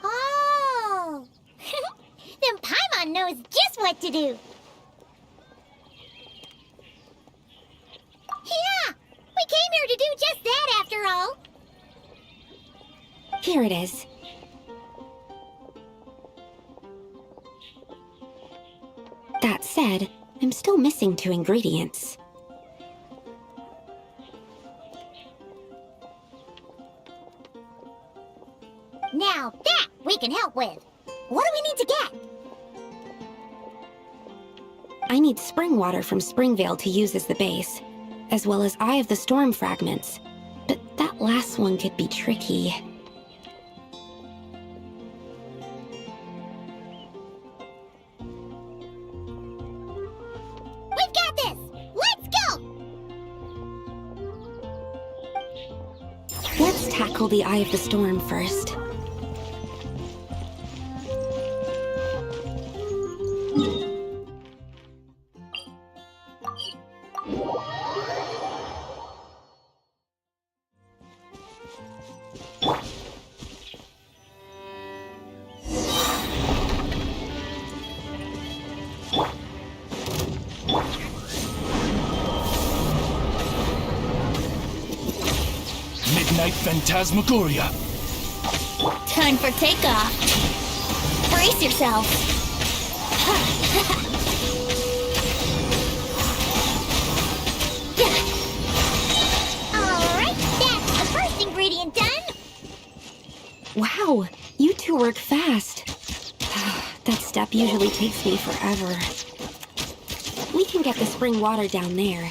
Oh! Then Paimon knows just what to do. Yeah! We came here to do just that, after all. Here it is. That said, I'm still missing 2 ingredients. Now that we can help with. What do we need to get? I need spring water from Springvale to use as the base, as well as Eye of the Storm fragments. But that last one could be tricky. Let's tackle the eye of the storm first. Midnight Phantasmagoria. Time for takeoff. Brace yourself. Alright, that's the first ingredient done. Wow, you two work fast. That step usually takes me forever. We can get the spring water down there.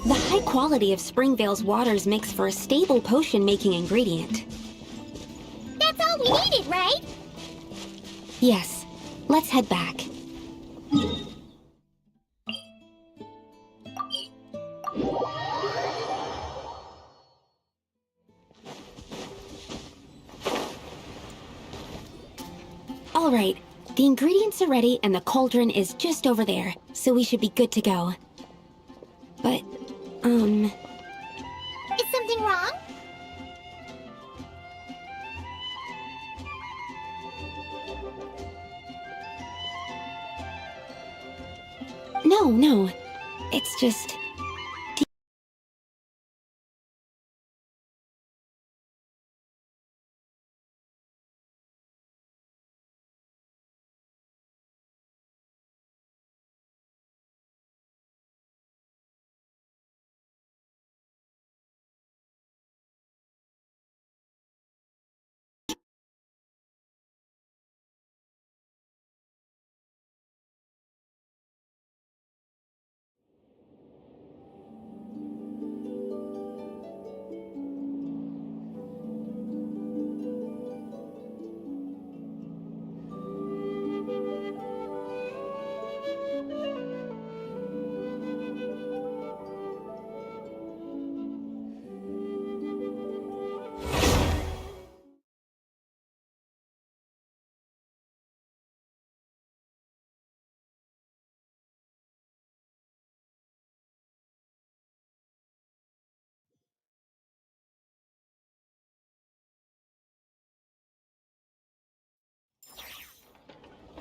The high quality of Springvale's waters makes for a stable potion-making ingredient. That's all we needed, right? Yes, let's head back. All right, the ingredients are ready and the cauldron is just over there, so we should be good to go. But, Is something wrong? no, it's just...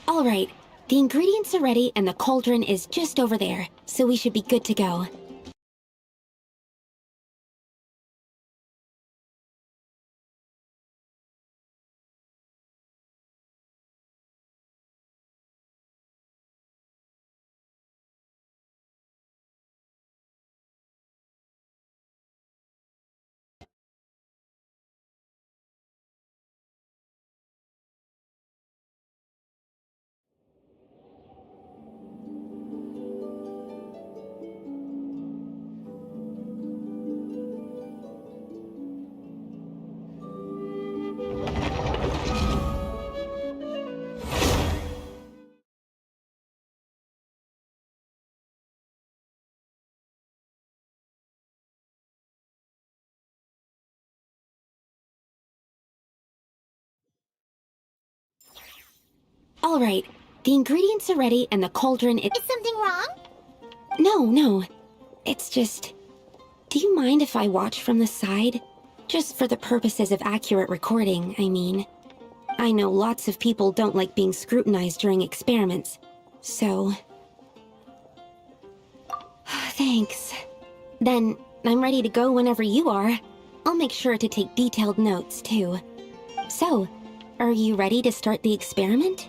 All right, the ingredients are ready and the cauldron is just over there, so we should be good to go. All right, the ingredients are ready and the cauldron is... Is something wrong? No, it's just... Do you mind if I watch from the side? Just for the purposes of accurate recording, I mean. I know lots of people don't like being scrutinized during experiments, so... Thanks. Then, I'm ready to go whenever you are. I'll make sure to take detailed notes, too. So, are you ready to start the experiment?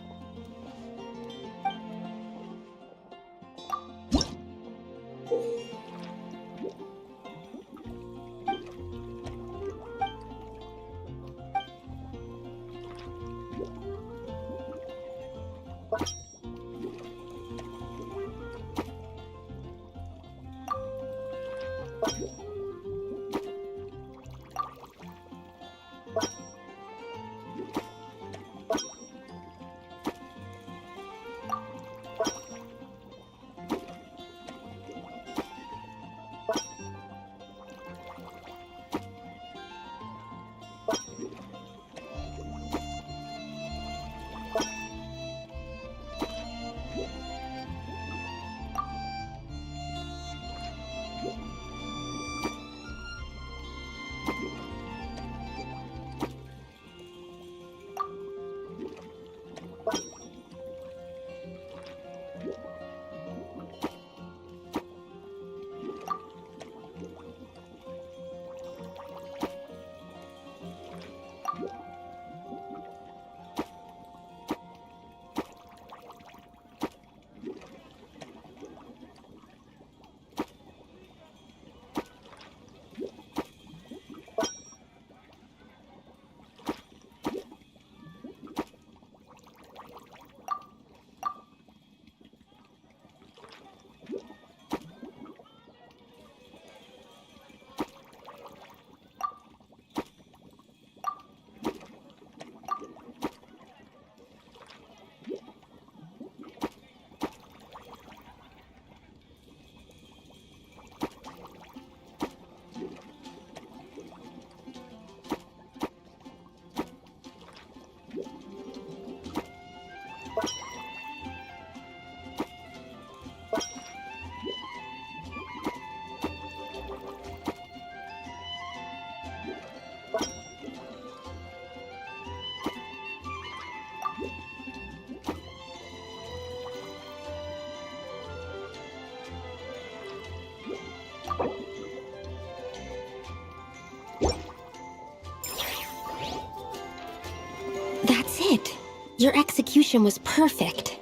That's it. Your execution was perfect.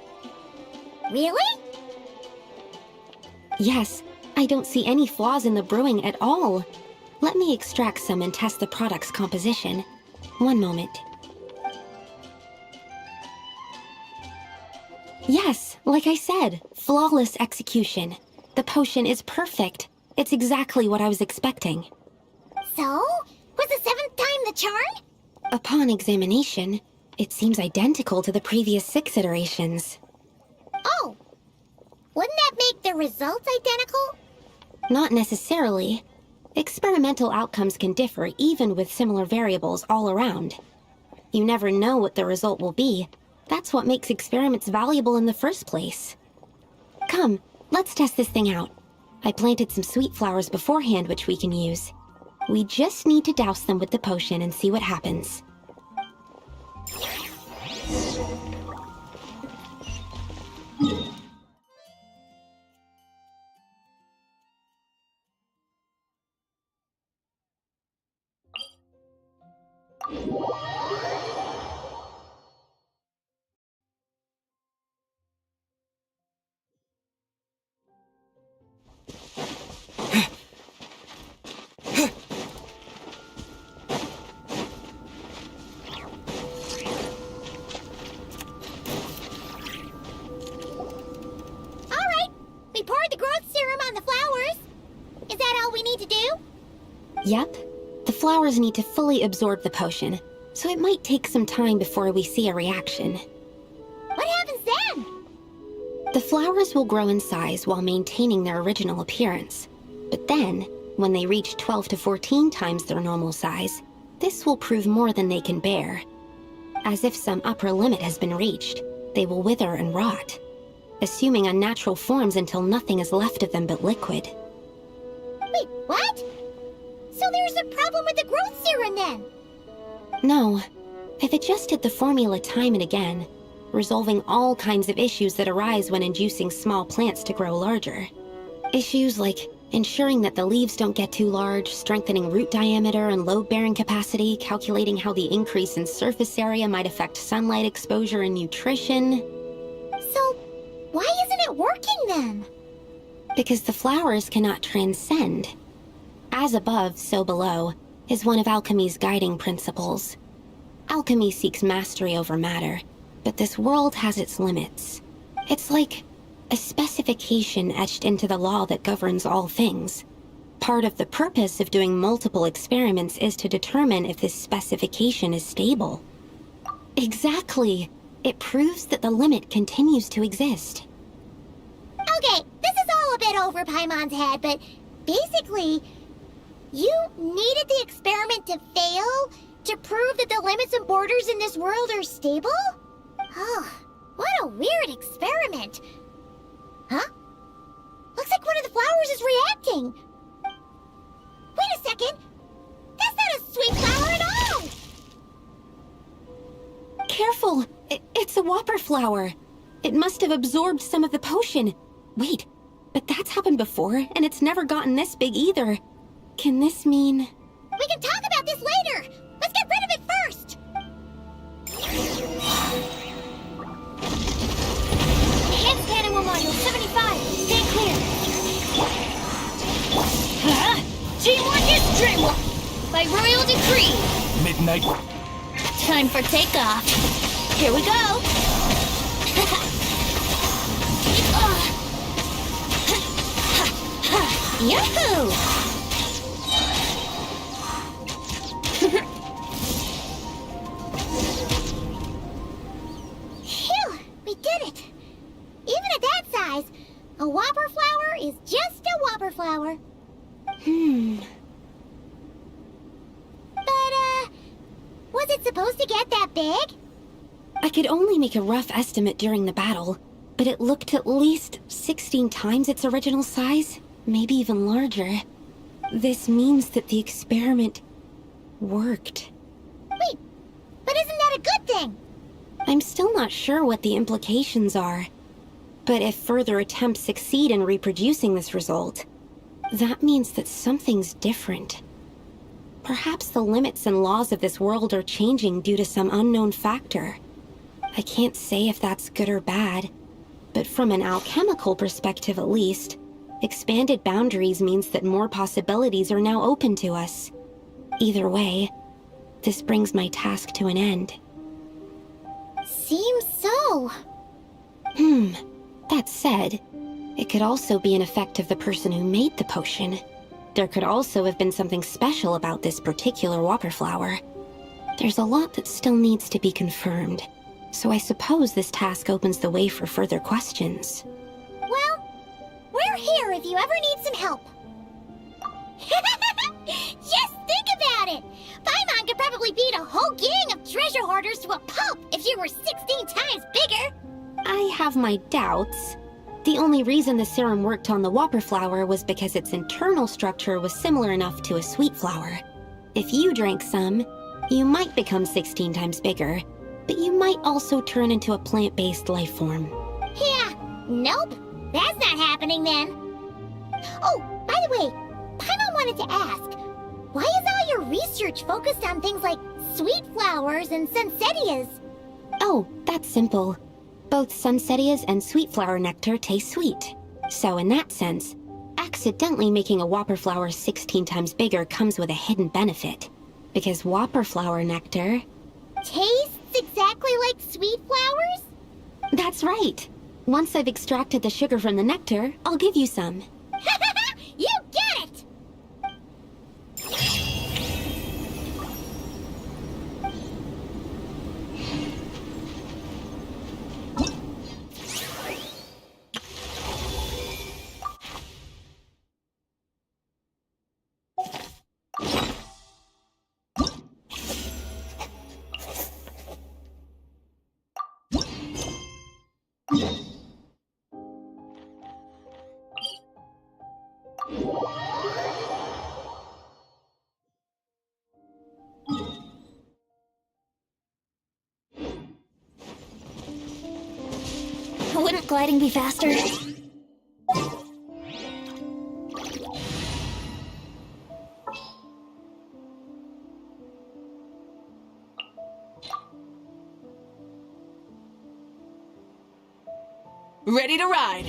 Really? Yes, I don't see any flaws in the brewing at all. Let me extract some and test the product's composition. One moment. Yes, like I said, flawless execution. The potion is perfect. It's exactly what I was expecting. So? Was the 7th time the charm? Upon examination, it seems identical to the previous 6 iterations. Oh! Wouldn't that make the results identical? Not necessarily. Experimental outcomes can differ even with similar variables all around. You never know what the result will be. That's what makes experiments valuable in the first place. Come, let's test this thing out. I planted some sweet flowers beforehand which we can use. We just need to douse them with the potion and see what happens. Yep. The flowers need to fully absorb the potion, so it might take some time before we see a reaction. What happens then? The flowers will grow in size while maintaining their original appearance. But then, when they reach 12 to 14 times their normal size, this will prove more than they can bear. As if some upper limit has been reached, they will wither and rot, assuming unnatural forms until nothing is left of them but liquid. Wait, what? So there's a problem with the growth serum then? No. I've adjusted the formula time and again, resolving all kinds of issues that arise when inducing small plants to grow larger. Issues like ensuring that the leaves don't get too large, strengthening root diameter and load-bearing capacity, calculating how the increase in surface area might affect sunlight exposure and nutrition. So, why isn't it working then? Because the flowers cannot transcend. As above, so below, is one of alchemy's guiding principles. Alchemy seeks mastery over matter, but this world has its limits. It's like a specification etched into the law that governs all things. Part of the purpose of doing multiple experiments is to determine if this specification is stable. Exactly. It proves that the limit continues to exist. Okay, this is all a bit over Paimon's head, but basically, you needed the experiment to fail to prove that the limits and borders in this world are stable? Oh, what a weird experiment. Huh? Looks like one of the flowers is reacting. Wait a second. That's not a sweet flower at all. Careful! It's a whopper flower. It must have absorbed some of the potion. Wait, but that's happened before, and it's never gotten this big either. Can this mean... We can talk about this later. Let's get rid of it first. Enhanced Animal Module 75. Stand clear. Teamwork is dreamwork! By royal decree! Midnight. Time for takeoff. Here we go! Yahoo! Phew, we did it. Even at that size, a whopper flower is just a whopper flower. But, was it supposed to get that big? I could only make a rough estimate during the battle, but it looked at least 16 times its original size, maybe even larger. This means that the experiment worked. Wait, but isn't that a good thing? I'm still not sure what the implications are. But if further attempts succeed in reproducing this result, that means that something's different. Perhaps the limits and laws of this world are changing due to some unknown factor. I can't say if that's good or bad, but from an alchemical perspective at least, expanded boundaries means that more possibilities are now open to us. Either way, this brings my task to an end. Seems so. That said, it could also be an effect of the person who made the potion. There could also have been something special about this particular whopper flower. There's a lot that still needs to be confirmed, so I suppose this task opens the way for further questions. Well, we're here if you ever need some help. Just think about it! Paimon could probably beat a whole gang of treasure hoarders to a pulp if she were 16 times bigger! I have my doubts. The only reason the serum worked on the whopper flower was because its internal structure was similar enough to a sweet flower. If you drank some, you might become 16 times bigger, but you might also turn into a plant-based life form. Yeah, nope. That's not happening then. Oh, by the way, Paimon wanted to ask, why is all your research focused on things like sweet flowers and sunsettias? Oh, that's simple. Both sunsettias and sweet flower nectar taste sweet. So in that sense, accidentally making a whopper flower 16 times bigger comes with a hidden benefit. Because whopper flower nectar... Tastes exactly like sweet flowers? That's right. Once I've extracted the sugar from the nectar, I'll give you some. You get it! Wouldn't gliding be faster? Ready to ride.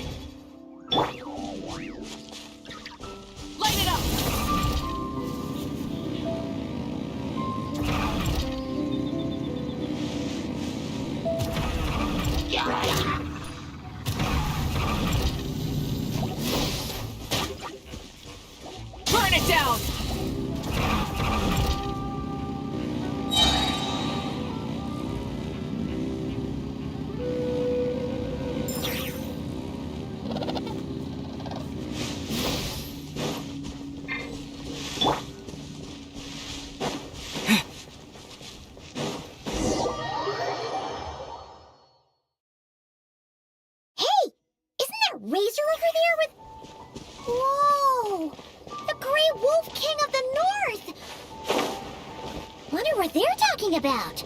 Light it up. Burn it down! Hey! Isn't that Razor over there with... Whoa! The Grey Wolf King of the North! Wonder what they're talking about.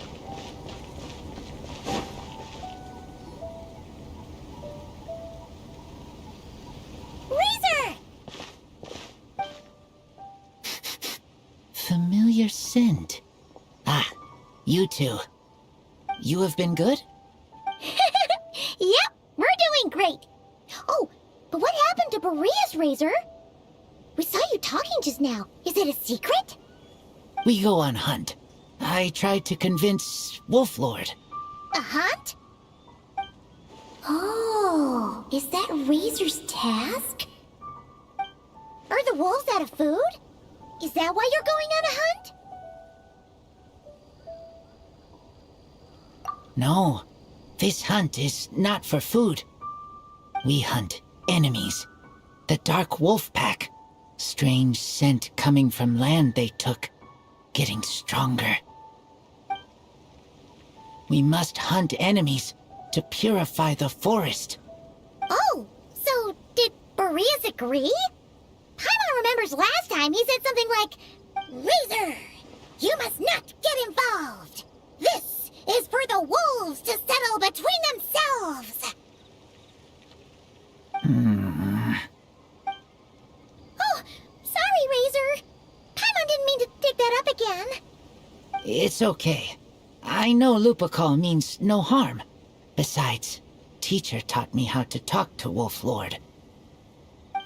Razor! Familiar scent. Ah, you two. You have been good? Yep, we're doing great. Oh, but what happened to Boreas, Razor? We saw you talking just now. Is it a secret? We go on hunt. I tried to convince Wolf Lord. A hunt? Oh, is that Razor's task? Are the wolves out of food? Is that why you're going on a hunt? No, this hunt is not for food. We hunt enemies. The Dark Wolf Pack. Strange scent coming from land they took. Getting stronger. We must hunt enemies to purify the forest. Oh, so did Boreas agree? Paimon remembers last time he said something like, Razor, you must not get involved. This is for the wolves to settle between themselves. Oh, sorry, Razor. Paimon didn't mean to dig that up again. It's okay. I know Lupacol means no harm. Besides, teacher taught me how to talk to Wolf Lord.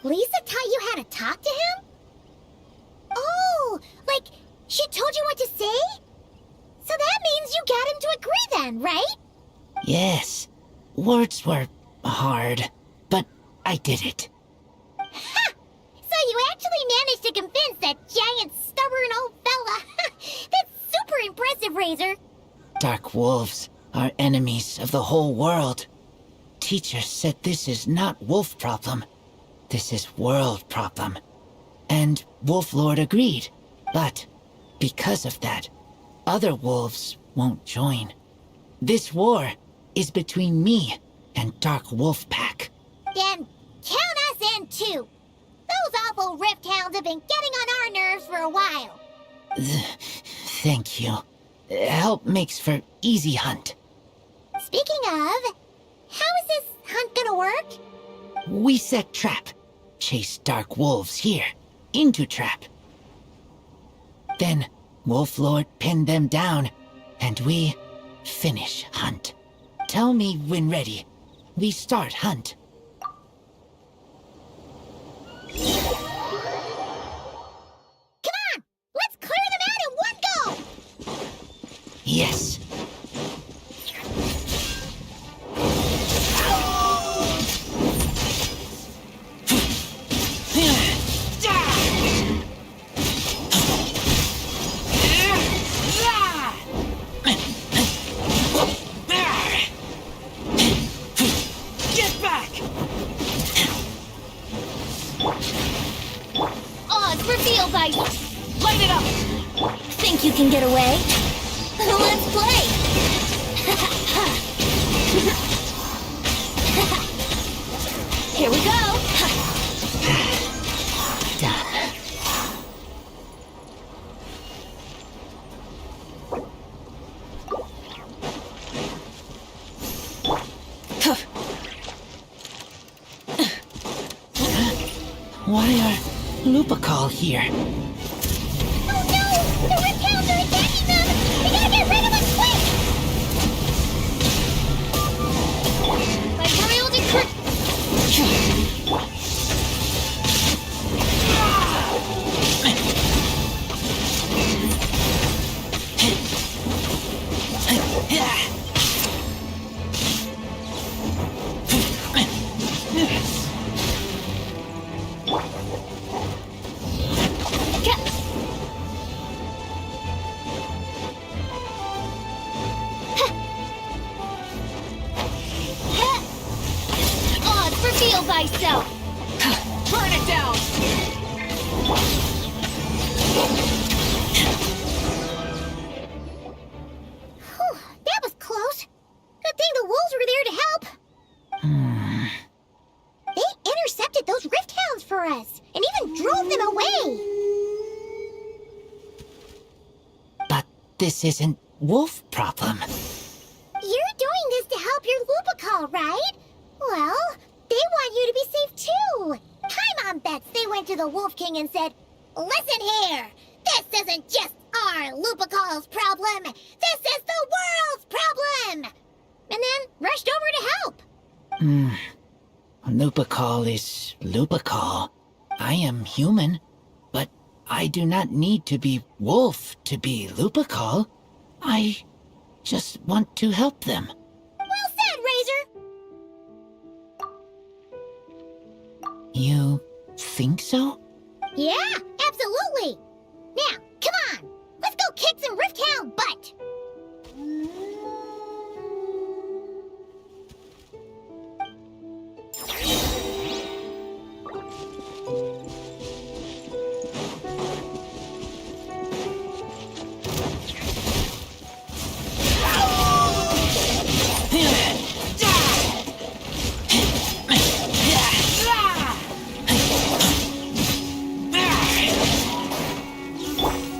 Lisa taught you how to talk to him? Oh, like she told you what to say? So that means you got him to agree then, right? Yes. Words were hard, but I did it. Ha! So you actually managed to convince that giant, stubborn old fella. That's super impressive, Razor. Dark wolves are enemies of the whole world. Teacher said this is not wolf problem. This is world problem. And Wolf Lord agreed. But because of that, other wolves won't join. This war is between me and Dark Wolf Pack. Then count us in too. Those awful rift hounds have been getting on our nerves for a while. Thank you. Help makes for easy hunt. Speaking of, how is this hunt gonna work? We set trap. Chase dark wolves here. Into trap. Then Wolf Lord pinned them down, and we finish hunt. Tell me when ready. We start hunt. Come on! Let's clear them out in one go! Yes. Get back! Odds revealed, I... Light it up! Think you can get away? Let's play! Here we go! Done. Why are Lupacol here? Oh no! The rift hounds are attacking them! We gotta get rid of them quick! By royal decree... this isn't wolf problem. You're doing this to help your Lupical, right? Well, they want you to be safe too. My mom bets they went to the Wolf King and said, "Listen here, this isn't just our Lupical's problem. This is the world's problem." And then rushed over to help. Lupical is Lupical. I am human, but I do not need to be wolf to be Lupical. I just want to help them. Well said, Razor. You think so? Yeah, absolutely. Now, come on. Let's go kick some Rifthound butt.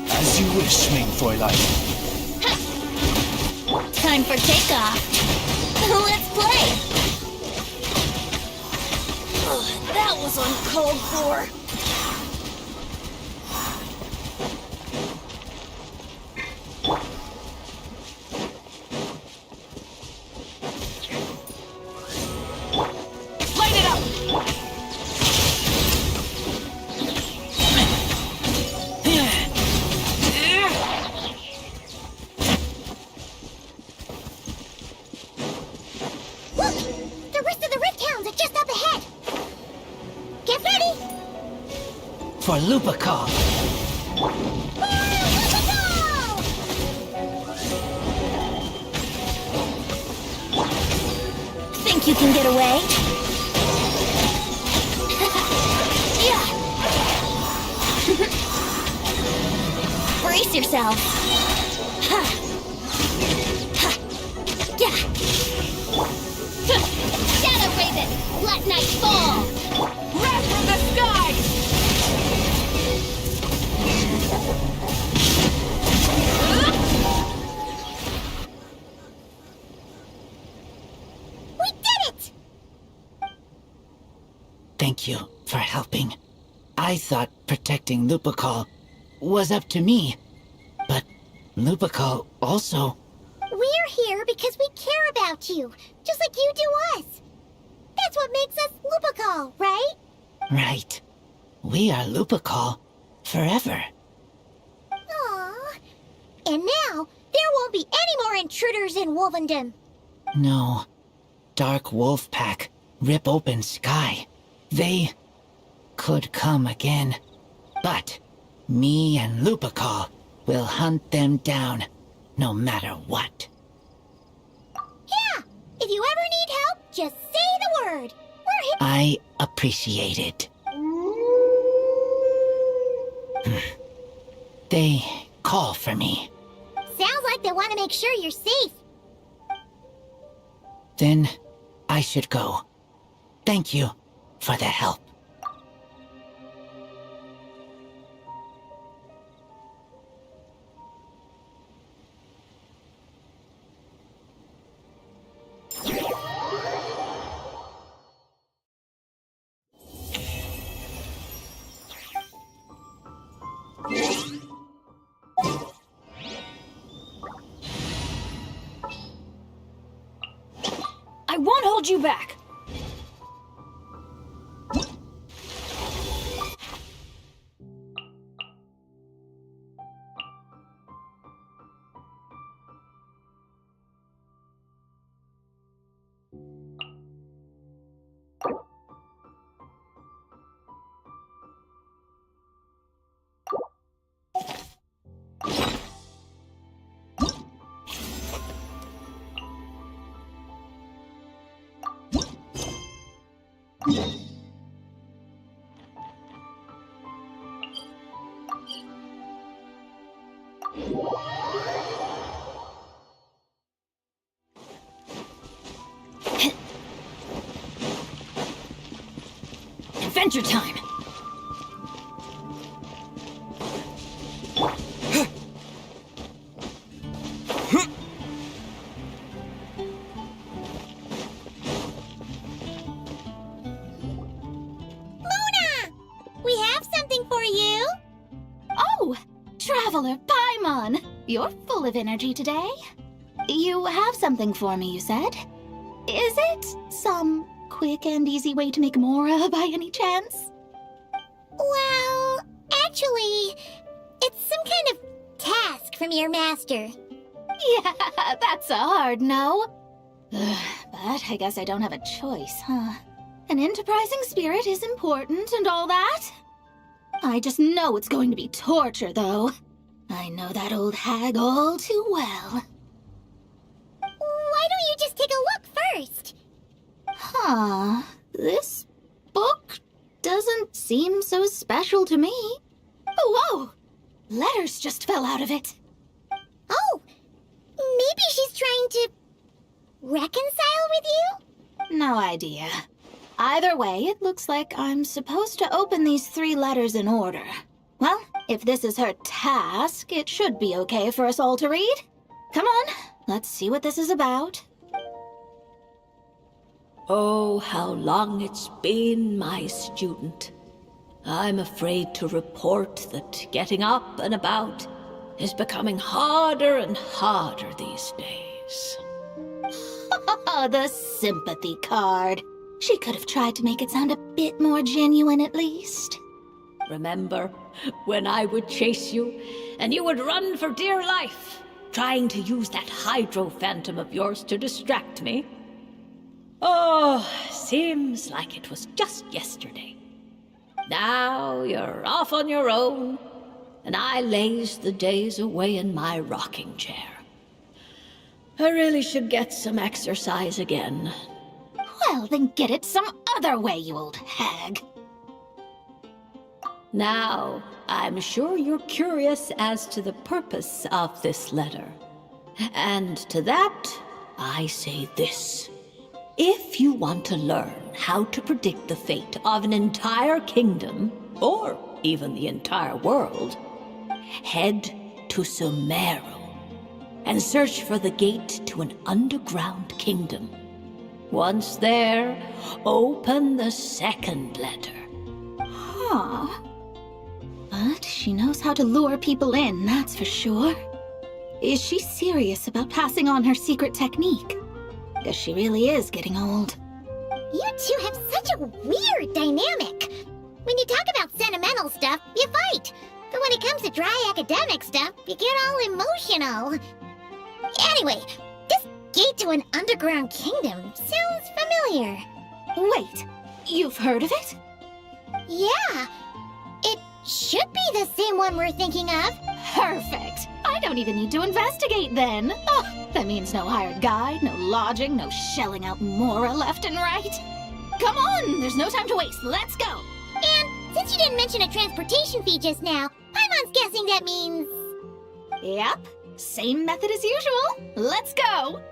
As you wish, mein Fräulein. Time for takeoff. Let's play. That was uncalled for. Light it up! Look! The rest of the Rifthounds are just up ahead. Get ready. For Lupical. Think you can get away? Yeah. Brace yourself. Ha. Ha. Yeah. Shadow Raven, let night fall. Wrath from the skies! We did it! Thank you for helping. I thought protecting Lupical was up to me, but Lupical also... We're here because we care about you, just like you do us. That's what makes us Lupical, right? Right. We are Lupical forever. Aww. And now, there won't be any more intruders in Wolvendom. No. Dark Wolf Pack, rip open sky. They could come again. But me and Lupical will hunt them down, no matter what. Yeah, if you ever need help, just say the word. We're here. I appreciate it. They call for me. Sounds like they want to make sure you're safe. Then I should go. Thank you for the help. I won't hold you back! Adventure time! Traveler Paimon! You're full of energy today. You have something for me, you said? Is it some quick and easy way to make Mora by any chance? Well, actually, it's some kind of task from your master. Yeah, that's a hard no. But I guess I don't have a choice, huh? An enterprising spirit is important and all that. I just know it's going to be torture, though. I know that old hag all too well. Why don't you just take a look first? Huh. This book doesn't seem so special to me. Oh, whoa! Letters just fell out of it. Oh, maybe she's trying to reconcile with you? No idea. Either way, it looks like I'm supposed to open these 3 letters in order. Well, if this is her task, it should be okay for us all to read. Come on, let's see what this is about. Oh, how long it's been, my student. I'm afraid to report that getting up and about is becoming harder and harder these days. The sympathy card. She could have tried to make it sound a bit more genuine at least. Remember when I would chase you and you would run for dear life, trying to use that hydro phantom of yours to distract me? Oh, seems like it was just yesterday. Now you're off on your own, and I laze the days away in my rocking chair. I really should get some exercise again. Well, then get it some other way, you old hag. Now, I'm sure you're curious as to the purpose of this letter. And to that, I say this. If you want to learn how to predict the fate of an entire kingdom, or even the entire world, head to Sumeru and search for the gate to an underground kingdom. Once there, open the second letter. Huh. But she knows how to lure people in, that's for sure. Is she serious about passing on her secret technique? Guess she really is getting old. You two have such a weird dynamic. When you talk about sentimental stuff, you fight. But when it comes to dry academic stuff, you get all emotional. Anyway, this gate to an underground kingdom sounds familiar. Wait, you've heard of it? Yeah, it should be the same one we're thinking of. Perfect. I don't even need to investigate then. Oh, that means no hired guide, no lodging, no shelling out Mora left and right. Come on, there's no time to waste. Let's go. And since you didn't mention a transportation fee just now, Paimon's guessing that means... Yep, same method as usual. Let's go.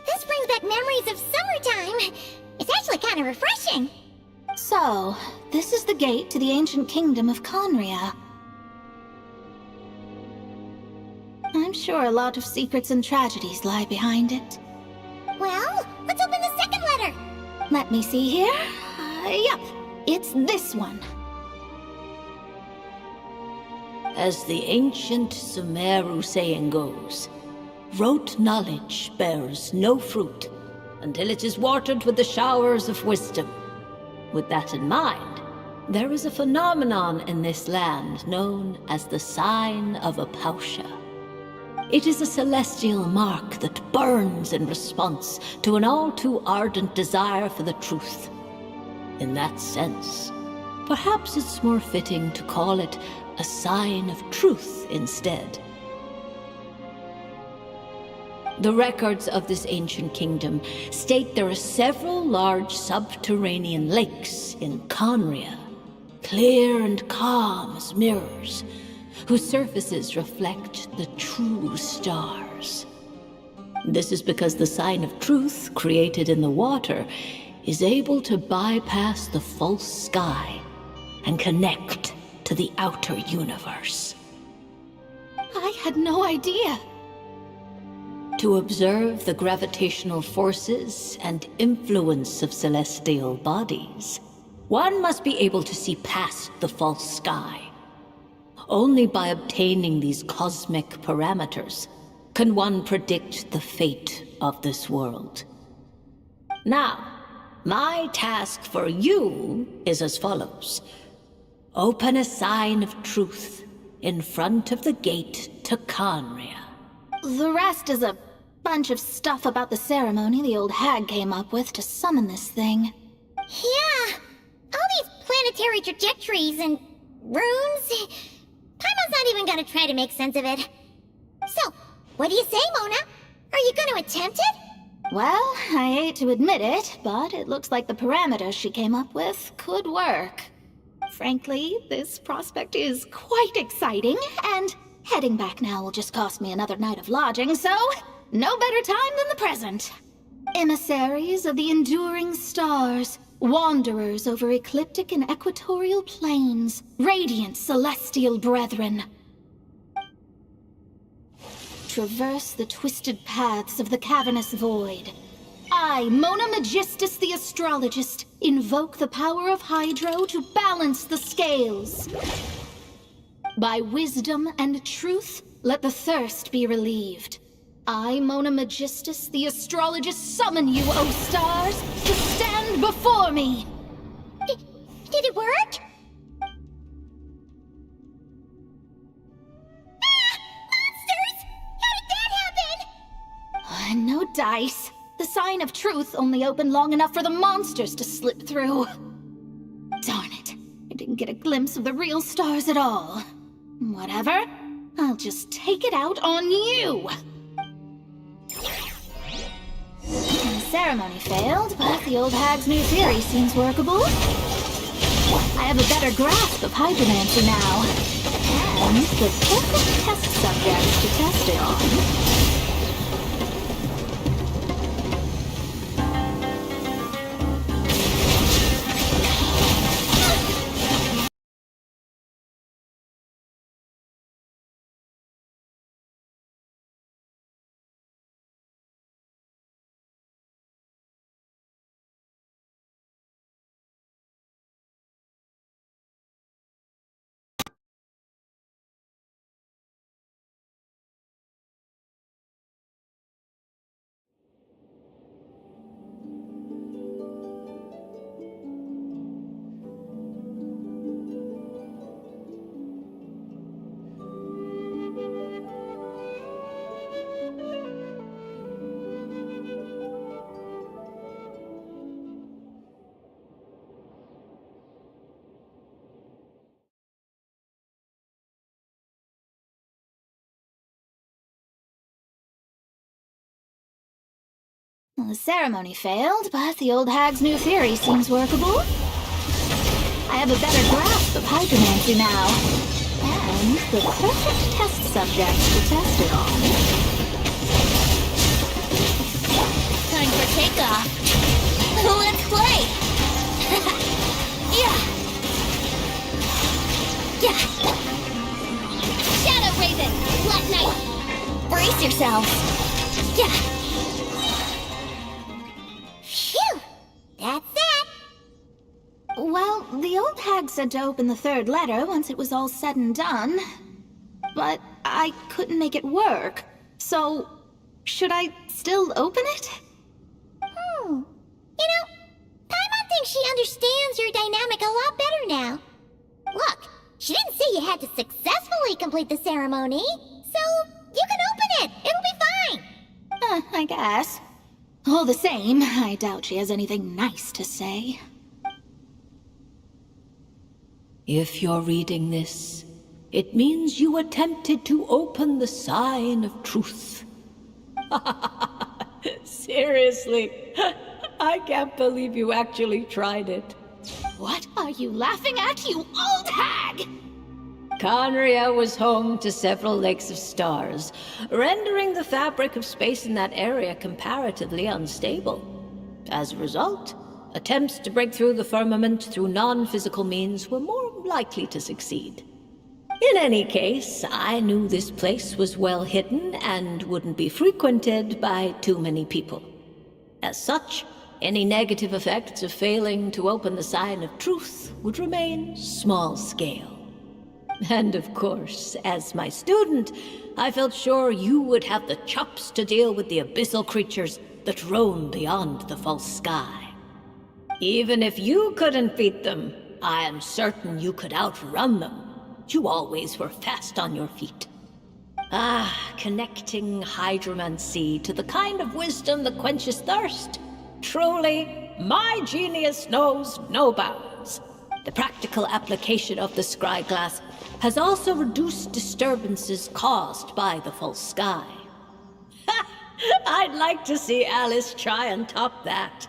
This brings back memories of summertime. It's actually kind of refreshing. So, this is the gate to the ancient kingdom of Conria. I'm sure a lot of secrets and tragedies lie behind it. Well, let's open the second letter. Let me see here. Yep, it's this one. As the ancient Sumeru saying goes, rote knowledge bears no fruit until it is watered with the showers of wisdom. With that in mind, there is a phenomenon in this land known as the Sign of Apausha. It is a celestial mark that burns in response to an all too ardent desire for the truth. In that sense, perhaps it's more fitting to call it a sign of truth instead. The records of this ancient kingdom state there are several large subterranean lakes in Conria, clear and calm as mirrors, whose surfaces reflect the true stars. This is because the sign of truth created in the water is able to bypass the false sky and connect to the outer universe. I had no idea. To observe the gravitational forces and influence of celestial bodies, one must be able to see past the false sky. Only by obtaining these cosmic parameters can one predict the fate of this world. Now, my task for you is as follows. Open a sign of truth in front of the gate to Conria. The rest is a bunch of stuff about the ceremony the old hag came up with to summon this thing. Yeah, all these planetary trajectories and runes. Paimon's not even gonna try to make sense of it. So, what do you say, Mona? Are you gonna attempt it? Well, I hate to admit it, but it looks like the parameters she came up with could work. Frankly, this prospect is quite exciting, and heading back now will just cost me another night of lodging, so no better time than the present. Emissaries of the enduring stars, wanderers over ecliptic and equatorial planes, radiant celestial brethren. Traverse the twisted paths of the cavernous void. I, Mona Magistus the Astrologist, invoke the power of Hydro to balance the scales. By wisdom and truth, let the thirst be relieved. I, Mona Magistus the Astrologist, summon you, O stars, to stand before me! Did it work? Monsters! How did that happen? No dice. The sign of truth only opened long enough for the monsters to slip through. Darn it. I didn't get a glimpse of the real stars at all. Whatever. I'll just take it out on you! The ceremony failed, but the old hag's new theory seems workable. I have a better grasp of hydromancy now. And the perfect test subjects to test it on. Well, the ceremony failed, but the old hag's new theory seems workable. I have a better grasp of hydromancy now. And the perfect test subjects to test it on. Time for takeoff. Let's play! Yeah! Yeah! Shadow Raven! Black Knight! Brace yourselves! Yeah! Phew! That's that! Well, the old hag said to open the third letter once it was all said and done. But I couldn't make it work. So, should I still open it? You know, Paimon thinks she understands your dynamic a lot better now. Look, she didn't say you had to successfully complete the ceremony, so you can open it. It'll be fine. I guess. All the same, I doubt she has anything nice to say. If you're reading this, it means you attempted to open the sign of truth. Seriously, I can't believe you actually tried it. What are you laughing at, you old hag? Conria was home to several lakes of stars, rendering the fabric of space in that area comparatively unstable. As a result, attempts to break through the firmament through non-physical means were more likely to succeed. In any case, I knew this place was well hidden and wouldn't be frequented by too many people. As such, any negative effects of failing to open the sign of truth would remain small scale. And of course, as my student, I felt sure you would have the chops to deal with the abyssal creatures that roam beyond the false sky. Even if you couldn't beat them, I am certain you could outrun them. You always were fast on your feet. Connecting hydromancy to the kind of wisdom that quenches thirst. Truly, my genius knows no bounds. The practical application of the scryglass has also reduced disturbances caused by the false sky. I'd like to see Alice try and top that.